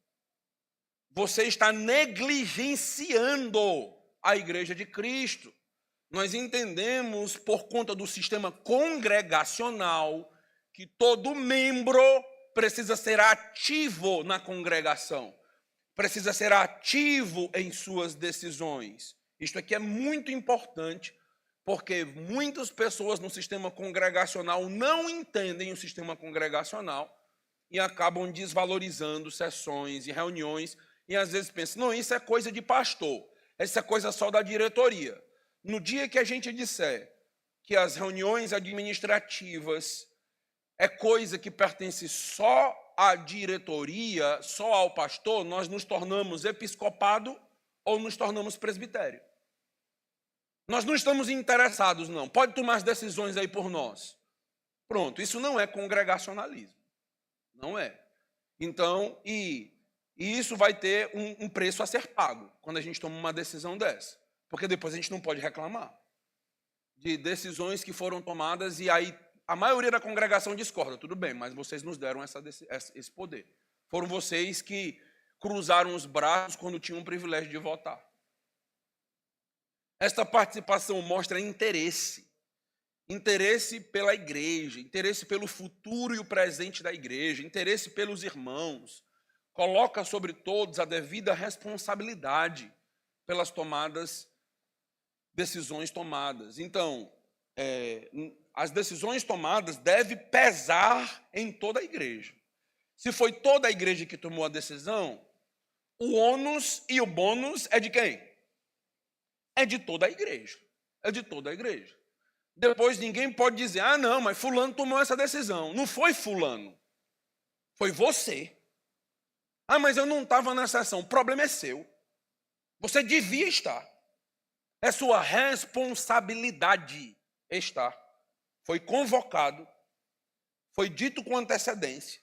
Speaker 2: Você está negligenciando a igreja de Cristo. Nós entendemos, por conta do sistema congregacional, que todo membro precisa ser ativo na congregação, precisa ser ativo em suas decisões. Isto aqui é muito importante, porque muitas pessoas no sistema congregacional não entendem o sistema congregacional e acabam desvalorizando sessões e reuniões, e às vezes pensam, não, isso é coisa de pastor, isso é coisa só da diretoria. No dia que a gente disser que as reuniões administrativas é coisa que pertence só à diretoria, só ao pastor, nós nos tornamos episcopado ou nos tornamos presbitério. Nós não estamos interessados, não. Pode tomar as decisões aí por nós. Pronto, isso não é congregacionalismo. Não é. Então, e isso vai ter um preço a ser pago quando a gente toma uma decisão dessa. Porque depois a gente não pode reclamar de decisões que foram tomadas e aí a maioria da congregação discorda. Tudo bem, mas vocês nos deram esse poder. Foram vocês que cruzaram os braços quando tinham o privilégio de votar. Esta participação mostra interesse. Interesse pela igreja, interesse pelo futuro e o presente da igreja, interesse pelos irmãos. Coloca sobre todos a devida responsabilidade pelas decisões tomadas. Então, as decisões tomadas devem pesar em toda a igreja. Se foi toda a igreja que tomou a decisão, o ônus e o bônus é de quem? É de toda a igreja. É de toda a igreja. Depois ninguém pode dizer, ah, não, mas fulano tomou essa decisão. Não foi fulano. Foi você. Ah, mas eu não estava na sessão. O problema é seu. Você devia estar. É sua responsabilidade estar. Foi convocado. Foi dito com antecedência.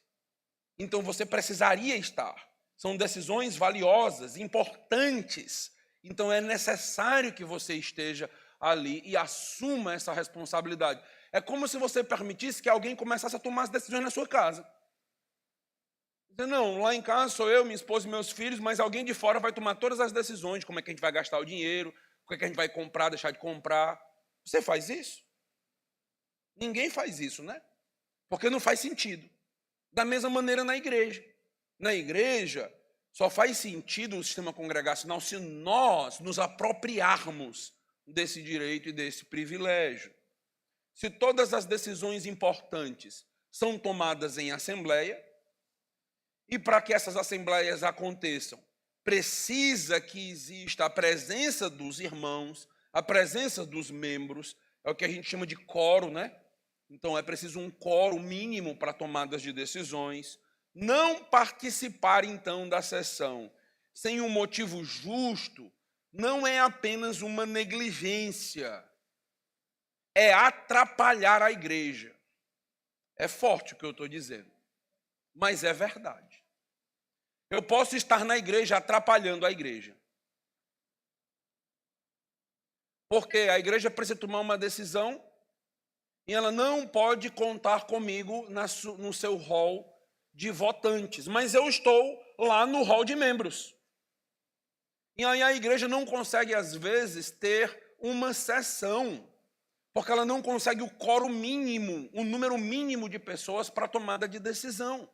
Speaker 2: Então você precisaria estar. São decisões valiosas, importantes. Então é necessário que você esteja ali e assuma essa responsabilidade. É como se você permitisse que alguém começasse a tomar as decisões na sua casa. Não, lá em casa sou eu, minha esposa e meus filhos, mas alguém de fora vai tomar todas as decisões, como é que a gente vai gastar o dinheiro, o que é que a gente vai comprar, deixar de comprar. Você faz isso? Ninguém faz isso, né? Porque não faz sentido. Da mesma maneira na igreja. Na igreja, só faz sentido o sistema congregacional se nós nos apropriarmos desse direito e desse privilégio. Se todas as decisões importantes são tomadas em assembleia, e para que essas assembleias aconteçam, precisa que exista a presença dos irmãos, a presença dos membros, é o que a gente chama de quórum, né? Então é preciso um quórum mínimo para tomadas de decisões. Não participar, então, da sessão sem um motivo justo não é apenas uma negligência, é atrapalhar a igreja. É forte o que eu estou dizendo, mas é verdade. Eu posso estar na igreja atrapalhando a igreja. Porque a igreja precisa tomar uma decisão e ela não pode contar comigo no seu hall de votantes, mas eu estou lá no hall de membros. E aí a igreja não consegue, às vezes, ter uma sessão, porque ela não consegue o quórum mínimo, o número mínimo de pessoas para tomada de decisão.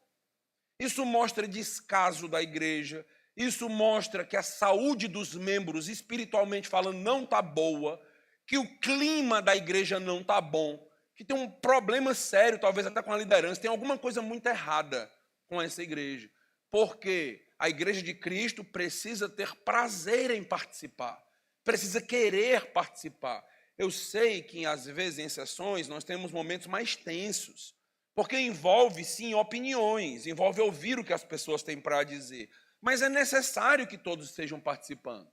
Speaker 2: Isso mostra descaso da igreja, Isso mostra que a saúde dos membros, espiritualmente falando, não está boa, que o clima da igreja não está bom, que tem um problema sério, talvez até com a liderança, tem alguma coisa muito errada com essa igreja. Porque a igreja de Cristo precisa ter prazer em participar, precisa querer participar. Eu sei que, às vezes, em sessões, nós temos momentos mais tensos, porque envolve, sim, opiniões, envolve ouvir o que as pessoas têm para dizer. Mas é necessário que todos estejam participando.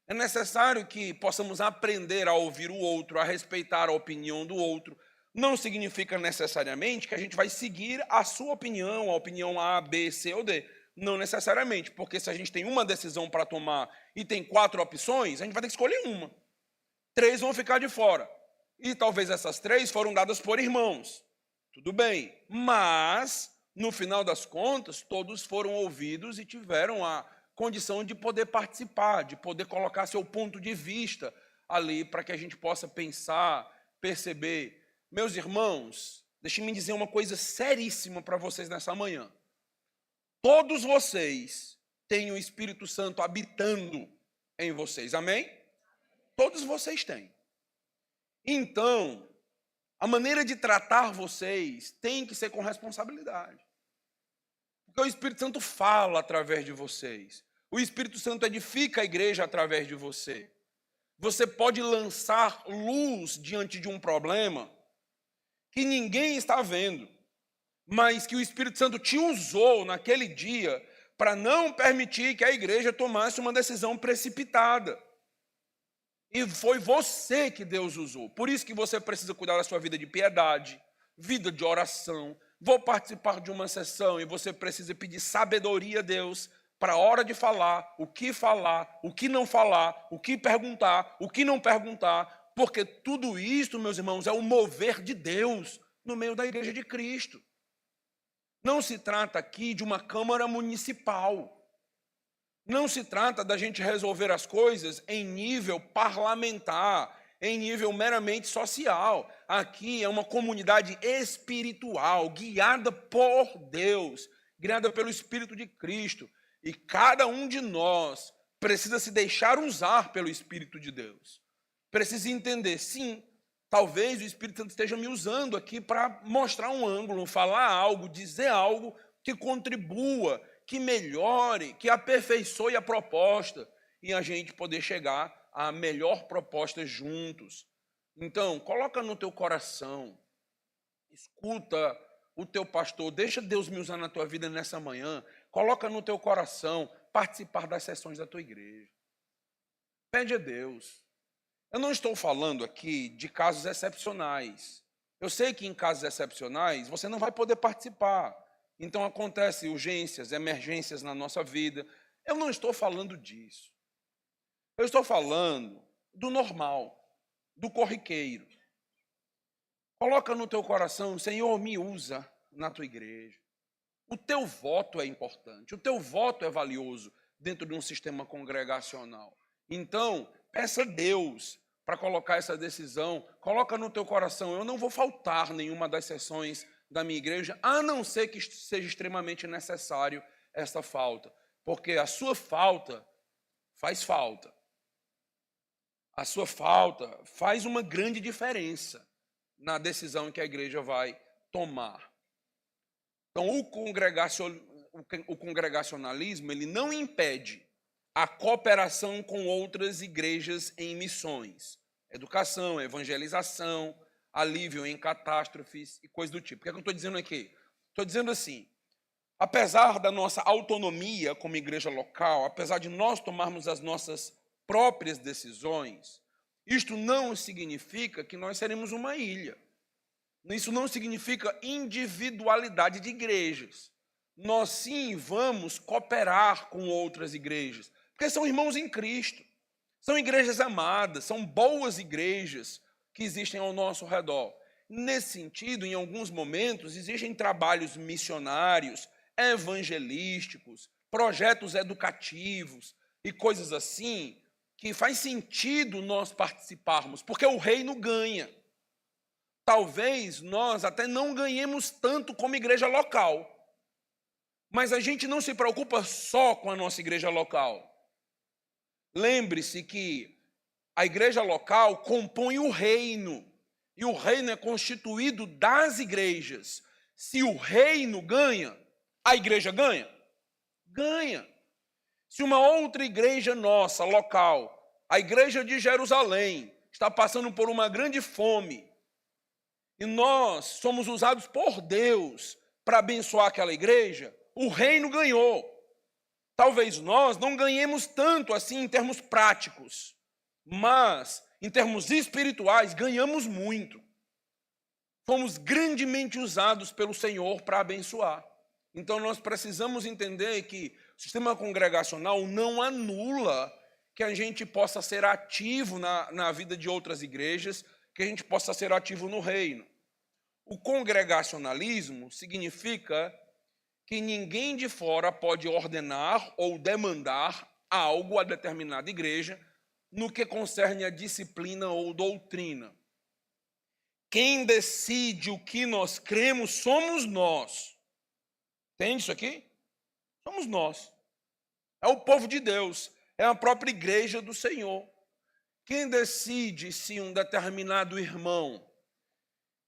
Speaker 2: É necessário que possamos aprender a ouvir o outro, a respeitar a opinião do outro. Não significa necessariamente que a gente vai seguir a sua opinião, a opinião A, B, C ou D. Não necessariamente, porque se a gente tem uma decisão para tomar e tem 4 opções, a gente vai ter que escolher uma. 3 vão ficar de fora. E talvez essas 3 foram dadas por irmãos. Tudo bem, mas no final das contas, todos foram ouvidos e tiveram a condição de poder participar, de poder colocar seu ponto de vista ali para que a gente possa pensar, perceber. Meus irmãos, deixem-me dizer uma coisa seríssima para vocês nessa manhã. Todos vocês têm o Espírito Santo habitando em vocês, amém? Todos vocês têm. Então, a maneira de tratar vocês tem que ser com responsabilidade. Porque o Espírito Santo fala através de vocês. O Espírito Santo edifica a igreja através de você. Você pode lançar luz diante de um problema que ninguém está vendo, mas que o Espírito Santo te usou naquele dia para não permitir que a igreja tomasse uma decisão precipitada. E foi você que Deus usou. Por isso que você precisa cuidar da sua vida de piedade, vida de oração. Vou participar de uma sessão e você precisa pedir sabedoria a Deus para a hora de falar, o que não falar, o que perguntar, o que não perguntar, porque tudo isso, meus irmãos, é o mover de Deus no meio da igreja de Cristo. Não se trata aqui de uma câmara municipal. Não se trata da gente resolver as coisas em nível parlamentar, em nível meramente social. Aqui é uma comunidade espiritual, guiada por Deus, guiada pelo Espírito de Cristo. E cada um de nós precisa se deixar usar pelo Espírito de Deus. Precisa entender, sim, talvez o Espírito Santo esteja me usando aqui para mostrar um ângulo, falar algo, dizer algo que contribua, que melhore, que aperfeiçoe a proposta e a gente poder chegar à melhor proposta juntos. Então, coloca no teu coração, escuta o teu pastor, deixa Deus me usar na tua vida nessa manhã, coloca no teu coração participar das sessões da tua igreja. Pede a Deus. Eu não estou falando aqui de casos excepcionais. Eu sei que em casos excepcionais você não vai poder participar. Então acontecem urgências, emergências na nossa vida. Eu não estou falando disso. Eu estou falando do normal, do corriqueiro. Coloca no teu coração, Senhor, me usa na tua igreja. O teu voto é importante, o teu voto é valioso dentro de um sistema congregacional. Então, peça a Deus para colocar essa decisão. Coloca no teu coração, eu não vou faltar nenhuma das sessões da minha igreja, a não ser que seja extremamente necessário essa falta. Porque a sua falta faz falta. A sua falta faz uma grande diferença na decisão que a igreja vai tomar. Então, o congregacionalismo, ele não impede a cooperação com outras igrejas em missões. Educação, evangelização, alívio em catástrofes e coisas do tipo. O que é que eu estou dizendo aqui? Estou dizendo assim, apesar da nossa autonomia como igreja local, apesar de nós tomarmos as nossas próprias decisões, isto não significa que nós seremos uma ilha. Isso não significa individualidade de igrejas. Nós sim vamos cooperar com outras igrejas, porque são irmãos em Cristo. São igrejas amadas, são boas igrejas que existem ao nosso redor. Nesse sentido, em alguns momentos, existem trabalhos missionários, evangelísticos, projetos educativos e coisas assim, que faz sentido nós participarmos, porque o reino ganha. Talvez nós até não ganhemos tanto como igreja local, Mas a gente não se preocupa só com a nossa igreja local. Lembre-se que a igreja local compõe o reino. E o reino é constituído das igrejas. Se o reino ganha, a igreja ganha? Ganha. Se uma outra igreja nossa, local, a igreja de Jerusalém, está passando por uma grande fome, e nós somos usados por Deus para abençoar aquela igreja, o reino ganhou. Talvez nós não ganhemos tanto assim em termos práticos, mas em termos espirituais ganhamos muito. Fomos grandemente usados pelo Senhor para abençoar. Então nós precisamos entender que o sistema congregacional não anula que a gente possa ser ativo na vida de outras igrejas, que a gente possa ser ativo no reino. O congregacionalismo significa que ninguém de fora pode ordenar ou demandar algo a determinada igreja no que concerne a disciplina ou doutrina. Quem decide o que nós cremos somos nós. Entende isso aqui? Somos nós. É o povo de Deus. É a própria igreja do Senhor. Quem decide se um determinado irmão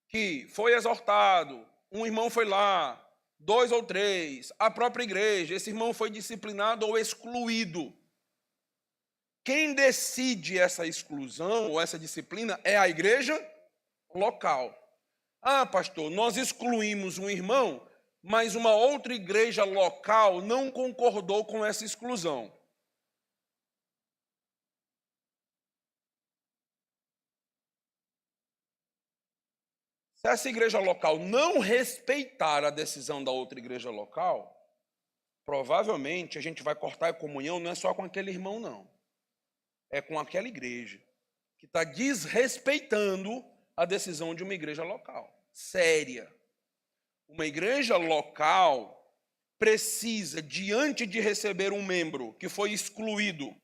Speaker 2: que foi exortado, um irmão foi lá, 2 ou 3, a própria igreja, esse irmão foi disciplinado ou excluído. Quem decide essa exclusão ou essa disciplina é a igreja local. Ah, pastor, nós excluímos um irmão, mas uma outra igreja local não concordou com essa exclusão. Se essa igreja local não respeitar a decisão da outra igreja local, provavelmente a gente vai cortar a comunhão não é só com aquele irmão, não. É com aquela igreja que está desrespeitando a decisão de uma igreja local. Séria. Uma igreja local precisa, diante de receber um membro que foi excluído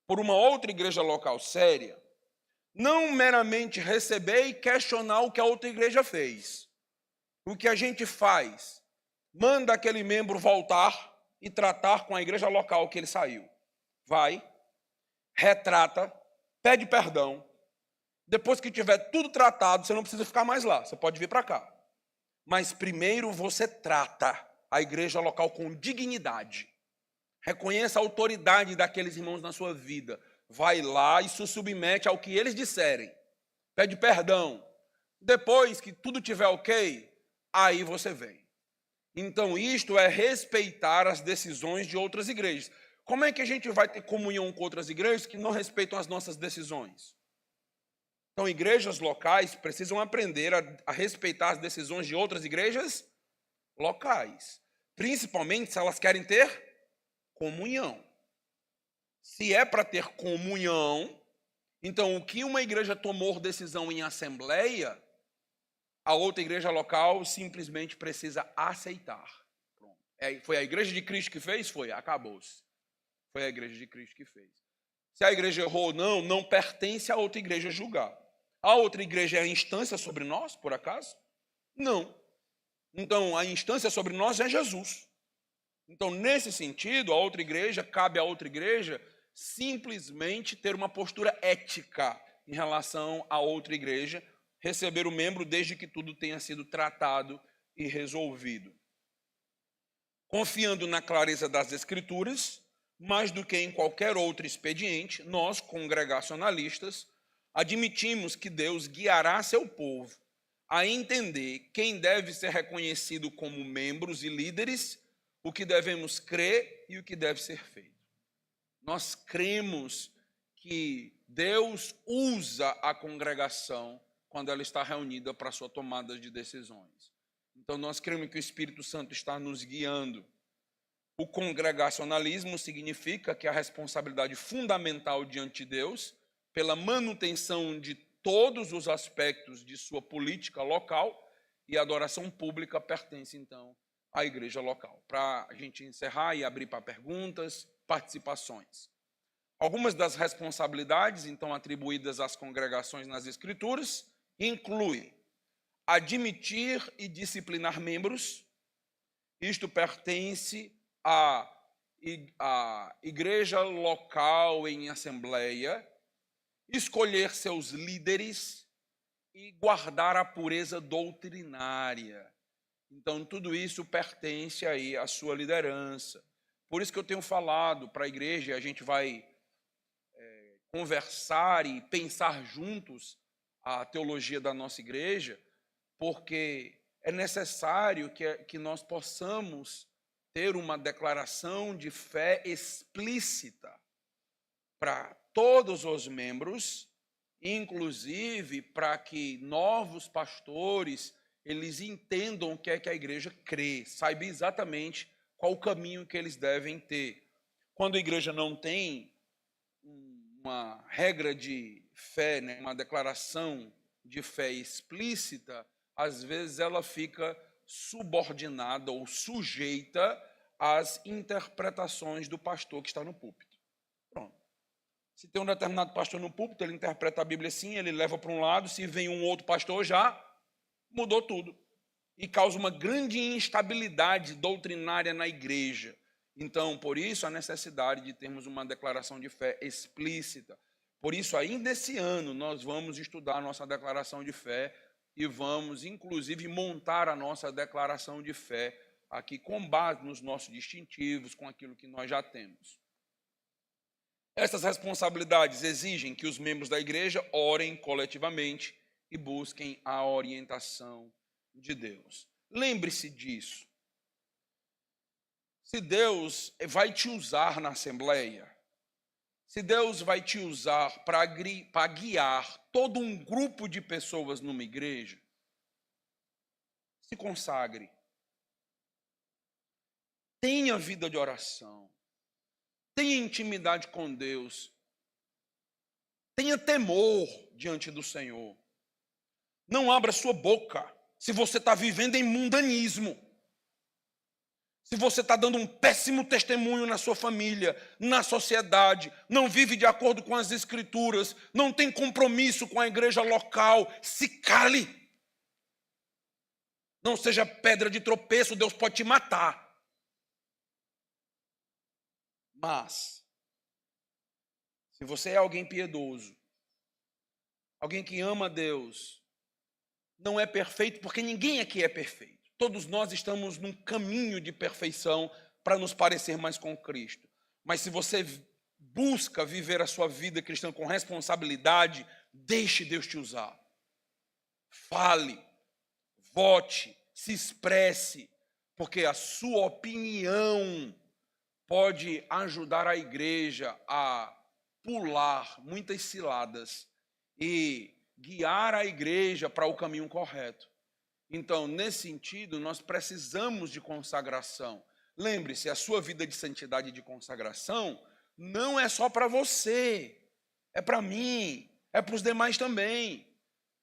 Speaker 2: por uma outra igreja local séria, não meramente receber e questionar o que a outra igreja fez. O que a gente faz? Manda aquele membro voltar e tratar com a igreja local que ele saiu. Vai, retrata, pede perdão. Depois que tiver tudo tratado, você não precisa ficar mais lá, você pode vir para cá. Mas primeiro você trata a igreja local com dignidade. Reconheça a autoridade daqueles irmãos na sua vida. Vai lá e se submete ao que eles disserem. Pede perdão. Depois que tudo estiver ok, aí você vem. Então isto é respeitar as decisões de outras igrejas. Como é que a gente vai ter comunhão com outras igrejas que não respeitam as nossas decisões? Então, igrejas locais precisam aprender a respeitar as decisões de outras igrejas locais. Principalmente se elas querem ter comunhão. Se é para ter comunhão, então o que uma igreja tomou decisão em assembleia, a outra igreja local simplesmente precisa aceitar. Pronto. Foi a igreja de Cristo que fez? Foi, acabou-se. Foi a igreja de Cristo que fez. Se a igreja errou ou não, não pertence a outra igreja julgar. A outra igreja é a instância sobre nós, por acaso? Não. Então, a instância sobre nós é Jesus. Então, nesse sentido, a outra igreja, cabe à outra igreja simplesmente ter uma postura ética em relação à outra igreja, receber o membro desde que tudo tenha sido tratado e resolvido. Confiando na clareza das Escrituras, mais do que em qualquer outro expediente, nós, congregacionalistas, admitimos que Deus guiará seu povo a entender quem deve ser reconhecido como membros e líderes, o que devemos crer e o que deve ser feito. Nós cremos que Deus usa a congregação quando ela está reunida para a sua tomada de decisões. Então nós cremos que o Espírito Santo está nos guiando. O congregacionalismo significa que a responsabilidade fundamental diante de Deus pela manutenção de todos os aspectos de sua política local e a adoração pública pertence, então, à igreja local. Para a gente encerrar e abrir para perguntas, participações. Algumas das responsabilidades, então, atribuídas às congregações nas Escrituras, incluem admitir e disciplinar membros Isto pertence à igreja local em assembleia, escolher seus líderes e guardar a pureza doutrinária. Então, tudo isso pertence aí à sua liderança. Por isso que eu tenho falado para a igreja, a gente vai conversar e pensar juntos a teologia da nossa igreja, porque é necessário que nós possamos ter uma declaração de fé explícita para todos os membros, inclusive para que novos pastores eles entendam o que é que a igreja crê, saibam exatamente qual o caminho que eles devem ter. Quando a igreja não tem uma regra de fé, né, uma declaração de fé explícita, às vezes ela fica subordinada ou sujeita às interpretações do pastor que está no púlpito. Pronto. Se tem um determinado pastor no púlpito, ele interpreta a Bíblia assim, ele leva para um lado, se vem um outro pastor, já mudou tudo. E causa uma grande instabilidade doutrinária na igreja. Então, por isso, a necessidade de termos uma declaração de fé explícita. Por isso, ainda esse ano, nós vamos estudar a nossa declaração de fé e vamos, inclusive, montar a nossa declaração de fé aqui com base nos nossos distintivos, com aquilo que nós já temos. Essas responsabilidades exigem que os membros da igreja orem coletivamente e busquem a orientação de Deus. Lembre-se disso. Se Deus vai te usar na assembleia, se Deus vai te usar para guiar todo um grupo de pessoas numa igreja, se consagre. Tenha vida de oração. Tenha intimidade com Deus. Tenha temor diante do Senhor. Não abra sua boca se você está vivendo em mundanismo. Se você está dando um péssimo testemunho na sua família, na sociedade, não vive de acordo com as escrituras, não tem compromisso com a igreja local, se cale. Não seja pedra de tropeço, Deus pode te matar. Mas, se você é alguém piedoso, alguém que ama a Deus, não é perfeito, porque ninguém aqui é perfeito. Todos nós estamos num caminho de perfeição para nos parecer mais com Cristo. Mas se você busca viver a sua vida cristã com responsabilidade, deixe Deus te usar. Fale, vote, se expresse, porque a sua opinião pode ajudar a igreja a pular muitas ciladas e guiar a igreja para o caminho correto. Então, nesse sentido, nós precisamos de consagração. Lembre-se, a sua vida de santidade e de consagração não é só para você, é para mim, é para os demais também.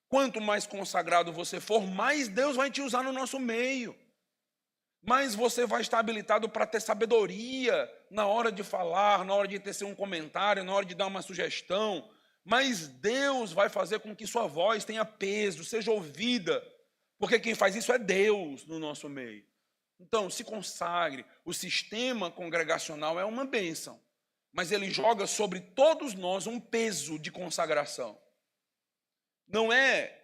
Speaker 2: Quanto mais consagrado você for, mais Deus vai te usar no nosso meio. Mais você vai estar habilitado para ter sabedoria na hora de falar, na hora de tecer um comentário, na hora de dar uma sugestão. Mas Deus vai fazer com que sua voz tenha peso, seja ouvida. Porque quem faz isso é Deus no nosso meio. Então, se consagre. O sistema congregacional é uma bênção, mas ele joga sobre todos nós um peso de consagração. Não é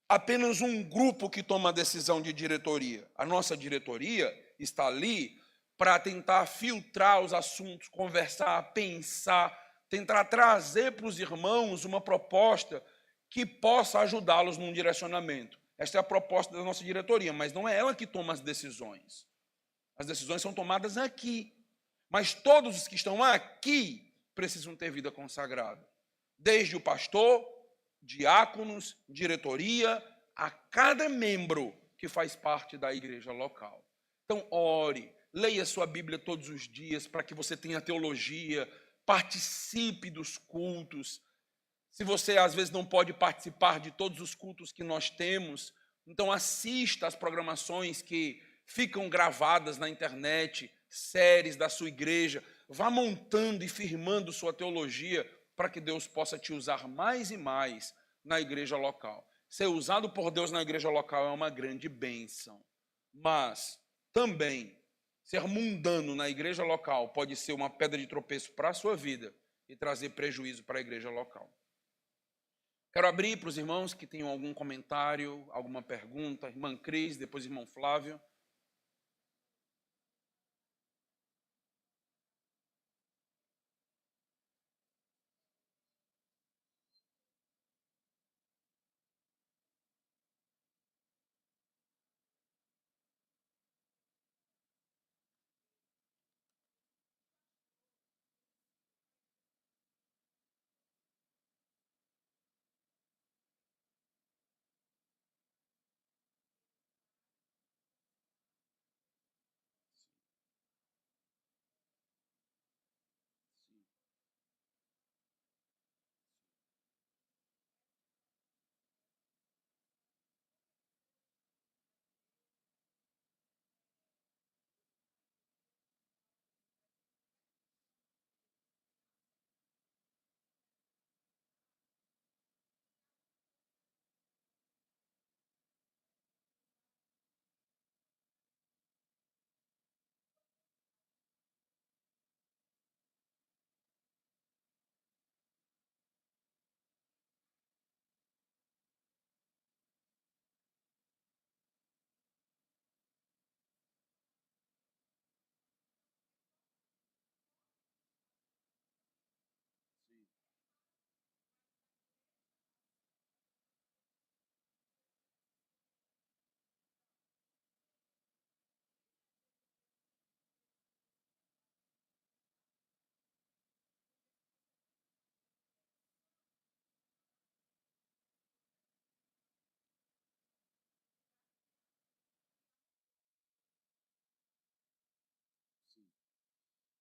Speaker 2: apenas um grupo que toma a decisão de diretoria. A nossa diretoria está ali para tentar filtrar os assuntos, conversar, pensar, tentar trazer para os irmãos uma proposta que possa ajudá-los num direcionamento. Esta é a proposta da nossa diretoria, mas não é ela que toma as decisões. As decisões são tomadas aqui. Mas todos os que estão aqui precisam ter vida consagrada. Desde o pastor, diáconos, diretoria, a cada membro que faz parte da igreja local. Então, ore, leia sua Bíblia todos os dias para que você tenha teologia, participe dos cultos. Se você, às vezes, não pode participar de todos os cultos que nós temos, então assista às programações que ficam gravadas na internet, séries da sua igreja. Vá montando e firmando sua teologia para que Deus possa te usar mais e mais na igreja local. Ser usado por Deus na igreja local é uma grande bênção. Mas também ser mundano na igreja local pode ser uma pedra de tropeço para a sua vida e trazer prejuízo para a igreja local. Quero abrir para os irmãos que tenham algum comentário, alguma pergunta. Irmã Cris, depois irmão Flávio.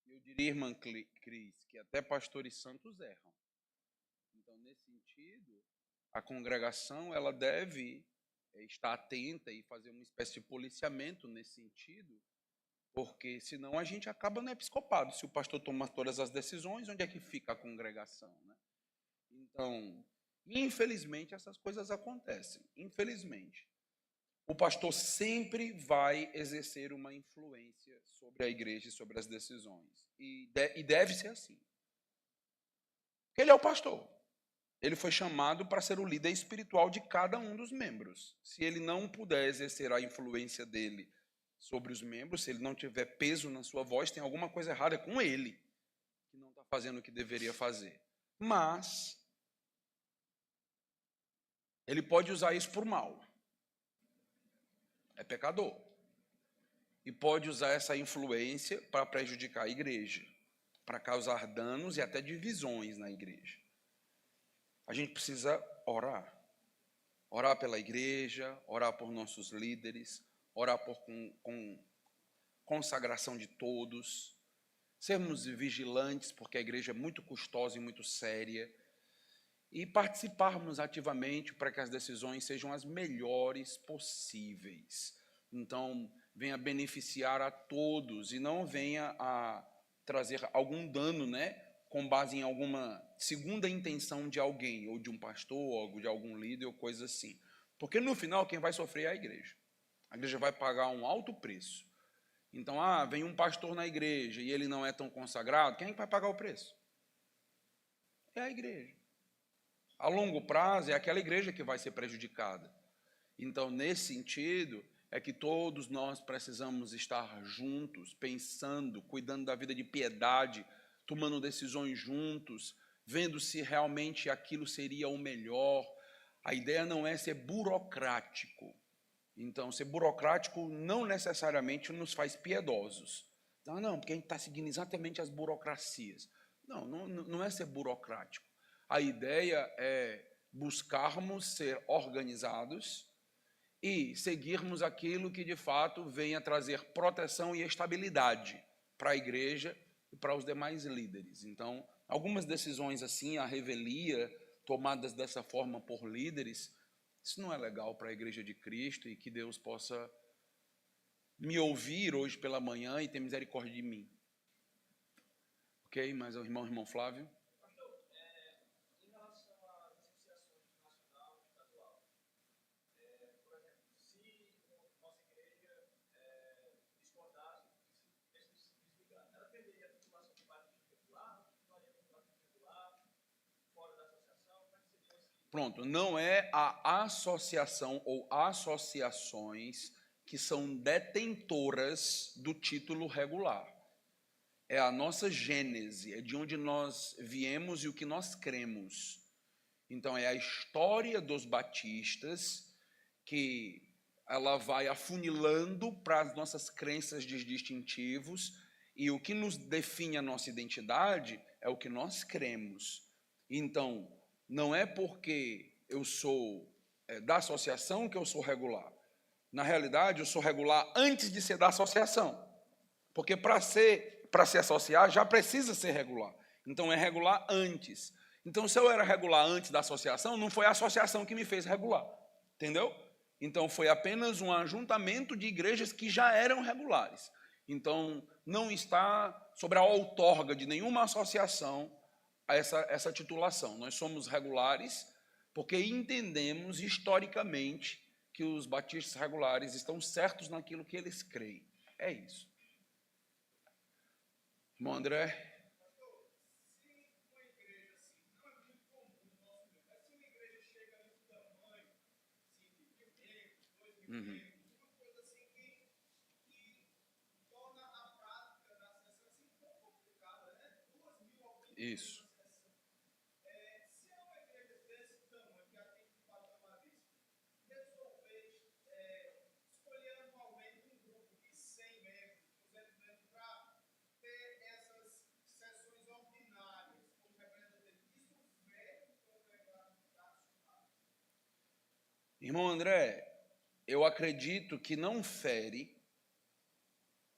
Speaker 2: Eu diria, irmã Cris, que até pastores santos erram. Então, nesse sentido, a congregação ela deve estar atenta e fazer uma espécie de policiamento nesse sentido, porque senão a gente acaba no episcopado. Se o pastor toma todas as decisões, onde é que fica a congregação, né? Então, infelizmente, essas coisas acontecem. Infelizmente. O pastor sempre vai exercer uma influência sobre a igreja e sobre as decisões. E deve ser assim. Porque ele é o pastor. Ele foi chamado para ser o líder espiritual de cada um dos membros. Se ele não puder exercer a influência dele sobre os membros, se ele não tiver peso na sua voz, tem alguma coisa errada com ele, que não está fazendo o que deveria fazer. Mas ele pode usar isso por mal. É pecador. E pode usar essa influência para prejudicar a igreja, para causar danos e até divisões na igreja. A gente precisa orar. Orar pela igreja, orar por nossos líderes, orar por consagração de todos, sermos vigilantes, porque a igreja é muito custosa e muito séria, e participarmos ativamente para que as decisões sejam as melhores possíveis. Então, venha beneficiar a todos e não venha a trazer algum dano, né, com base em alguma segunda intenção de alguém, ou de um pastor, ou de algum líder, ou coisa assim. Porque no final quem vai sofrer é a igreja. A igreja vai pagar um alto preço. Então, vem um pastor na igreja e ele não é tão consagrado, quem vai pagar o preço? É a igreja. A longo prazo é aquela igreja que vai ser prejudicada. Então, nesse sentido, é que todos nós precisamos estar juntos, pensando, cuidando da vida de piedade, tomando decisões juntos, vendo se realmente aquilo seria o melhor. A ideia não é ser burocrático. Então, ser burocrático não necessariamente nos faz piedosos. Não, porque a gente está seguindo exatamente as burocracias. Não é ser burocrático. A ideia é buscarmos ser organizados e seguirmos aquilo que, de fato, venha trazer proteção e estabilidade para a igreja e para os demais líderes. Então, algumas decisões assim, a revelia, tomadas dessa forma por líderes, isso não é legal para a igreja de Cristo, e que Deus possa me ouvir hoje pela manhã e ter misericórdia de mim. Ok? Mas o irmão Flávio.
Speaker 1: Pronto, não é a associação ou associações que são detentoras do título regular. É a nossa gênese, é de onde nós viemos e o que nós cremos. Então, é a história dos batistas que ela vai afunilando para as nossas crenças de distintivos, e o que nos define a nossa identidade é o que nós cremos. Então, não é porque eu sou da associação que eu sou regular. Na realidade, eu sou regular antes de ser da associação. Porque para se associar, já precisa ser regular. Então, é regular antes. Então, se eu era regular antes da associação, não foi a associação que me fez regular. Entendeu? Então, foi apenas um ajuntamento de igrejas que já eram regulares. Então, não está sobre a outorga de nenhuma associação essa titulação. Nós somos regulares porque entendemos historicamente que os batistas regulares estão certos naquilo que eles creem. É isso. Irmão André? Uhum. Isso. Irmão André, eu acredito que não fere,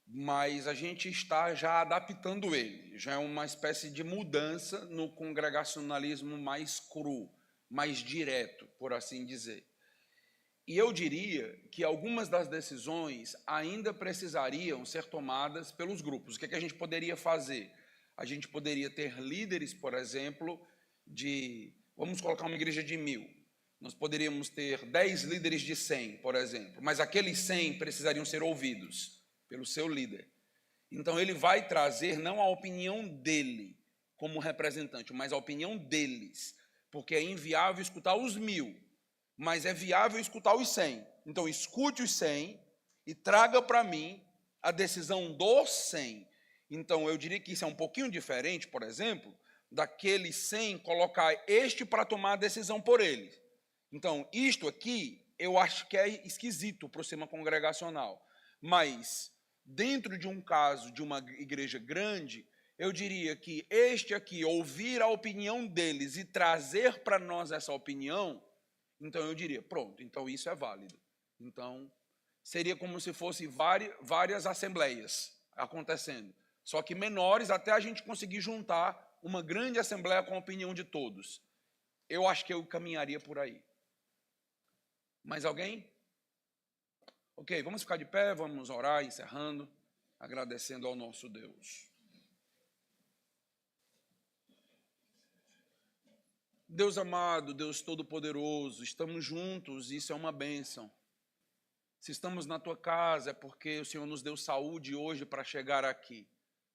Speaker 1: mas a gente está já adaptando ele. Já é uma espécie de mudança no congregacionalismo mais cru, mais direto, por assim dizer. E eu diria que algumas das decisões ainda precisariam ser tomadas pelos grupos. O que é que a gente poderia fazer? A gente poderia ter líderes, por exemplo, vamos colocar uma igreja de 1000. Nós poderíamos ter 10 líderes de 100, por exemplo, mas aqueles 100 precisariam ser ouvidos pelo seu líder. Então, ele vai trazer não a opinião dele como representante, mas a opinião deles, porque é inviável escutar os 1000, mas é viável escutar os 100. Então, escute os 100 e traga para mim a decisão dos 100. Então, eu diria que isso é um pouquinho diferente, por exemplo, daqueles 100 colocar este para tomar a decisão por eles. Então, isto aqui, eu acho que é esquisito para o sistema congregacional. Mas, dentro de um caso de uma igreja grande, eu diria que este aqui, ouvir a opinião deles e trazer para nós essa opinião, então eu diria, pronto, então isso é válido. Então, seria como se fosse várias assembleias acontecendo, só que menores até a gente conseguir juntar uma grande assembleia com a opinião de todos. Eu acho que eu caminharia por aí. Mais alguém? Ok, vamos ficar de pé, vamos orar, encerrando, agradecendo ao nosso Deus. Deus amado, Deus todo-poderoso, estamos juntos, isso é uma bênção. Se estamos na tua casa é porque o Senhor nos deu saúde hoje para chegar aqui.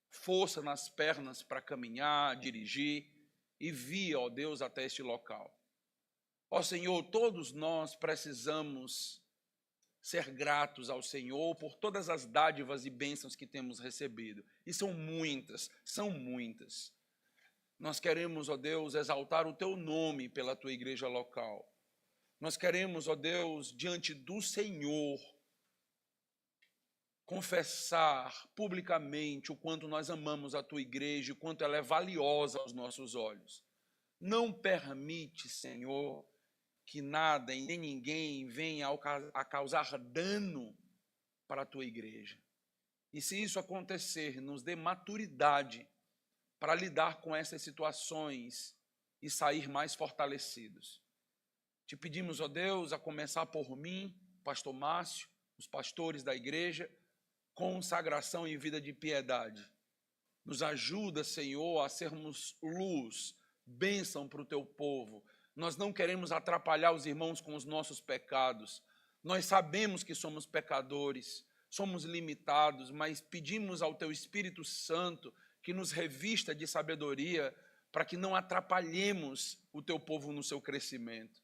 Speaker 1: Força nas pernas para caminhar, dirigir e vir, ó Deus, até este local. Ó Senhor, todos nós precisamos ser gratos ao Senhor por todas as dádivas e bênçãos que temos recebido. E são muitas, são muitas. Nós queremos, ó Deus, exaltar o teu nome pela tua igreja local. Nós queremos, ó Deus, diante do Senhor, confessar publicamente o quanto nós amamos a tua igreja, o quanto ela é valiosa aos nossos olhos. Não permite, Senhor, que nada e nem ninguém venha a causar dano para a tua igreja. E se isso acontecer, nos dê maturidade para lidar com essas situações e sair mais fortalecidos. Te pedimos, ó Deus, a começar por mim, pastor Márcio, os pastores da igreja, consagração e vida de piedade. Nos ajuda, Senhor, a sermos luz, bênção para o teu povo. Nós não queremos atrapalhar os irmãos com os nossos pecados. Nós sabemos que somos pecadores, somos limitados, mas pedimos ao teu Espírito Santo que nos revista de sabedoria para que não atrapalhemos
Speaker 2: o teu povo no seu crescimento,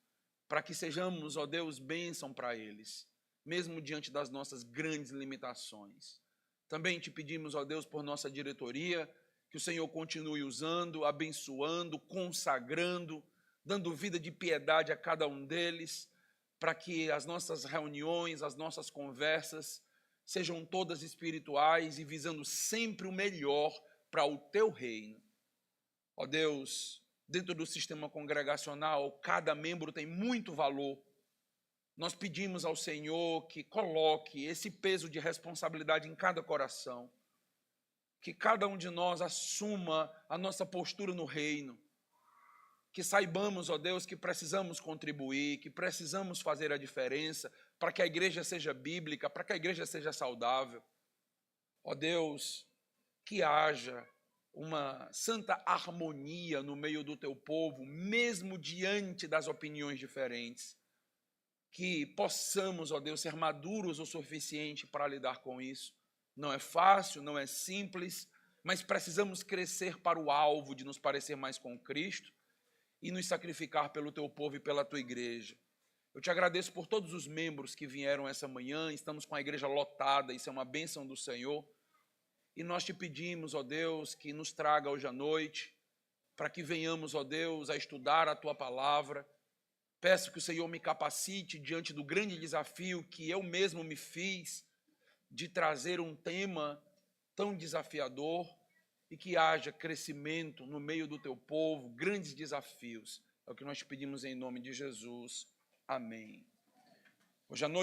Speaker 2: para que sejamos, ó Deus, bênção para eles, mesmo diante das nossas grandes limitações. Também te pedimos, ó Deus, por nossa diretoria, que o Senhor continue usando, abençoando, consagrando, dando vida de piedade a cada um deles, para que as nossas reuniões, as nossas conversas sejam todas espirituais e visando sempre o melhor para o teu reino. Ó Deus, dentro do sistema congregacional, cada membro tem muito valor. Nós pedimos ao Senhor que coloque esse peso de responsabilidade em cada coração, que cada um de nós assuma a nossa postura no reino, que saibamos, ó Deus, que precisamos contribuir, que precisamos fazer a diferença para que a igreja seja bíblica, para que a igreja seja saudável. Ó Deus, que haja uma santa harmonia no meio do teu povo, mesmo diante das opiniões diferentes. Que possamos, ó Deus, ser maduros o suficiente para lidar com isso. Não é fácil, não é simples, mas precisamos crescer para o alvo de nos parecer mais com Cristo e nos sacrificar pelo teu povo e pela tua igreja. Eu te agradeço por todos os membros que vieram essa manhã, estamos com a igreja lotada, isso é uma bênção do Senhor. E nós te pedimos, ó Deus, que nos traga hoje à noite, para que venhamos, ó Deus, a estudar a tua palavra. Peço que o Senhor me capacite diante do grande desafio que eu mesmo me fiz, de trazer um tema tão desafiador, e que haja crescimento no meio do teu povo, grandes desafios. É o que nós te pedimos em nome de Jesus. Amém. Hoje à noite